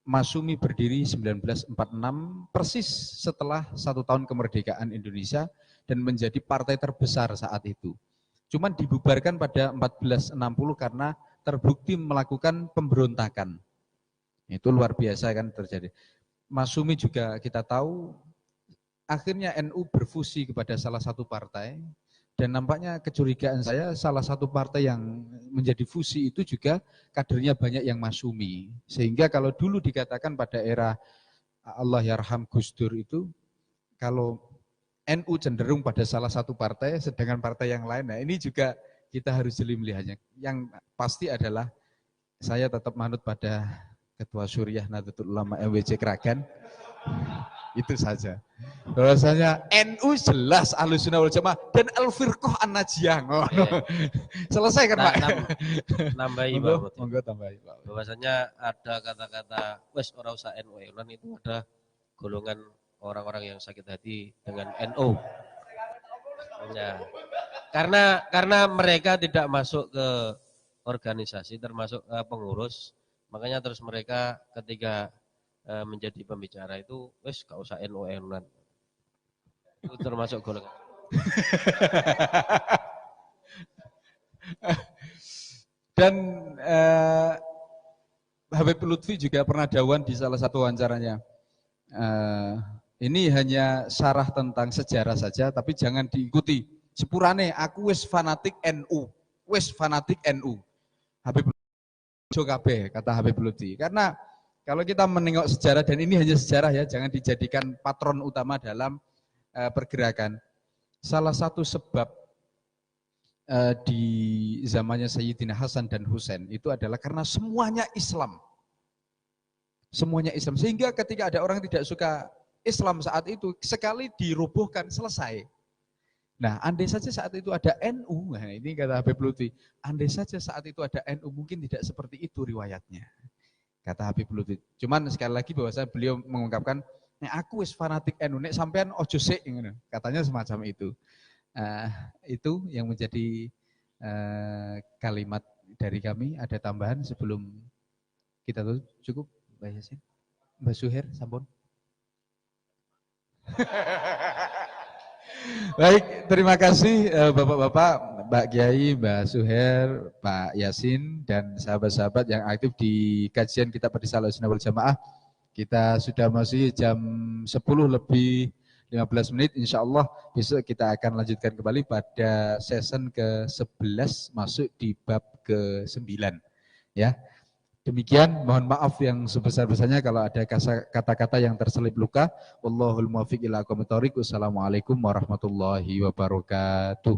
Masyumi berdiri 1946 persis setelah 1 tahun kemerdekaan Indonesia dan menjadi partai terbesar saat itu. Cuman dibubarkan pada 1460 karena terbukti melakukan pemberontakan. Itu luar biasa kan terjadi. Masyumi juga kita tahu akhirnya NU berfusi kepada salah satu partai. Dan nampaknya kecurigaan saya salah satu partai yang menjadi fusi itu juga kadernya banyak yang Masyumi. Sehingga kalau dulu dikatakan pada era Allah Yarham Gus Dur itu, kalau NU cenderung pada salah satu partai, sedangkan partai yang lain, nah ini juga kita harus jeli melihatnya. Yang pasti adalah saya tetap manut pada Ketua Syuriah Nahdlatul Ulama MWC Kragan. Itu saja. Bahwasanya NU jelas Ahlussunnah wal Jamaah dan Al-Firqah An-Najiyah. Selesai kan Pak? Nambahi monggo, Pak. Monggo tambahi Pak. Bahwasanya ada kata-kata wes ora usah NU itu ada golongan orang-orang yang sakit hati dengan NU. Ya. Karena mereka tidak masuk ke organisasi termasuk pengurus, makanya terus mereka ketika menjadi pembicara itu wes gak usah NU-an. Itu termasuk golongan. Dan Habib Lutfi juga pernah dawan di salah satu wawancaranya. Ini hanya syarah tentang sejarah saja, tapi jangan diikuti. Sepurane aku wis fanatik NU, wis fanatik NU. Habib Lutfi kata Habib Lutfi. Karena kalau kita menengok sejarah, dan ini hanya sejarah ya, jangan dijadikan patron utama dalam pergerakan. Salah satu sebab di zamannya Sayyidina Hasan dan Husain itu adalah karena semuanya Islam. Semuanya Islam. Sehingga ketika ada orang yang tidak suka Islam saat itu, sekali dirubuhkan, selesai. Nah, andai saja saat itu ada NU, nah ini kata Habib Lutfi, andai saja saat itu ada NU, mungkin tidak seperti itu riwayatnya. Kata Habib Lutfi. Cuman sekali lagi bahwa beliau mengungkapkan, nek aku wis fanatik NU, nek sampean ojo sik, katanya semacam itu. Itu yang menjadi kalimat dari kami. Ada tambahan sebelum kita tutup? Cukup Mbak Yasin? Mbak Suher, sampun? Baik, terima kasih Bapak-Bapak, Mbak Kiai, Mbak Suher, Pak Yasin, dan sahabat-sahabat yang aktif di kajian kitab Hadits Ahlussunnah wal Jamaah. Kita sudah masih jam 10 lebih 15 menit, insya Allah besok kita akan lanjutkan kembali pada season ke-11 masuk di bab ke-9. Ya. Demikian, mohon maaf yang sebesar-besarnya kalau ada kata-kata yang terselip luka. Wallahul muwaffiq ila aqwamit thoriq. Wassalamualaikum warahmatullahi wabarakatuh.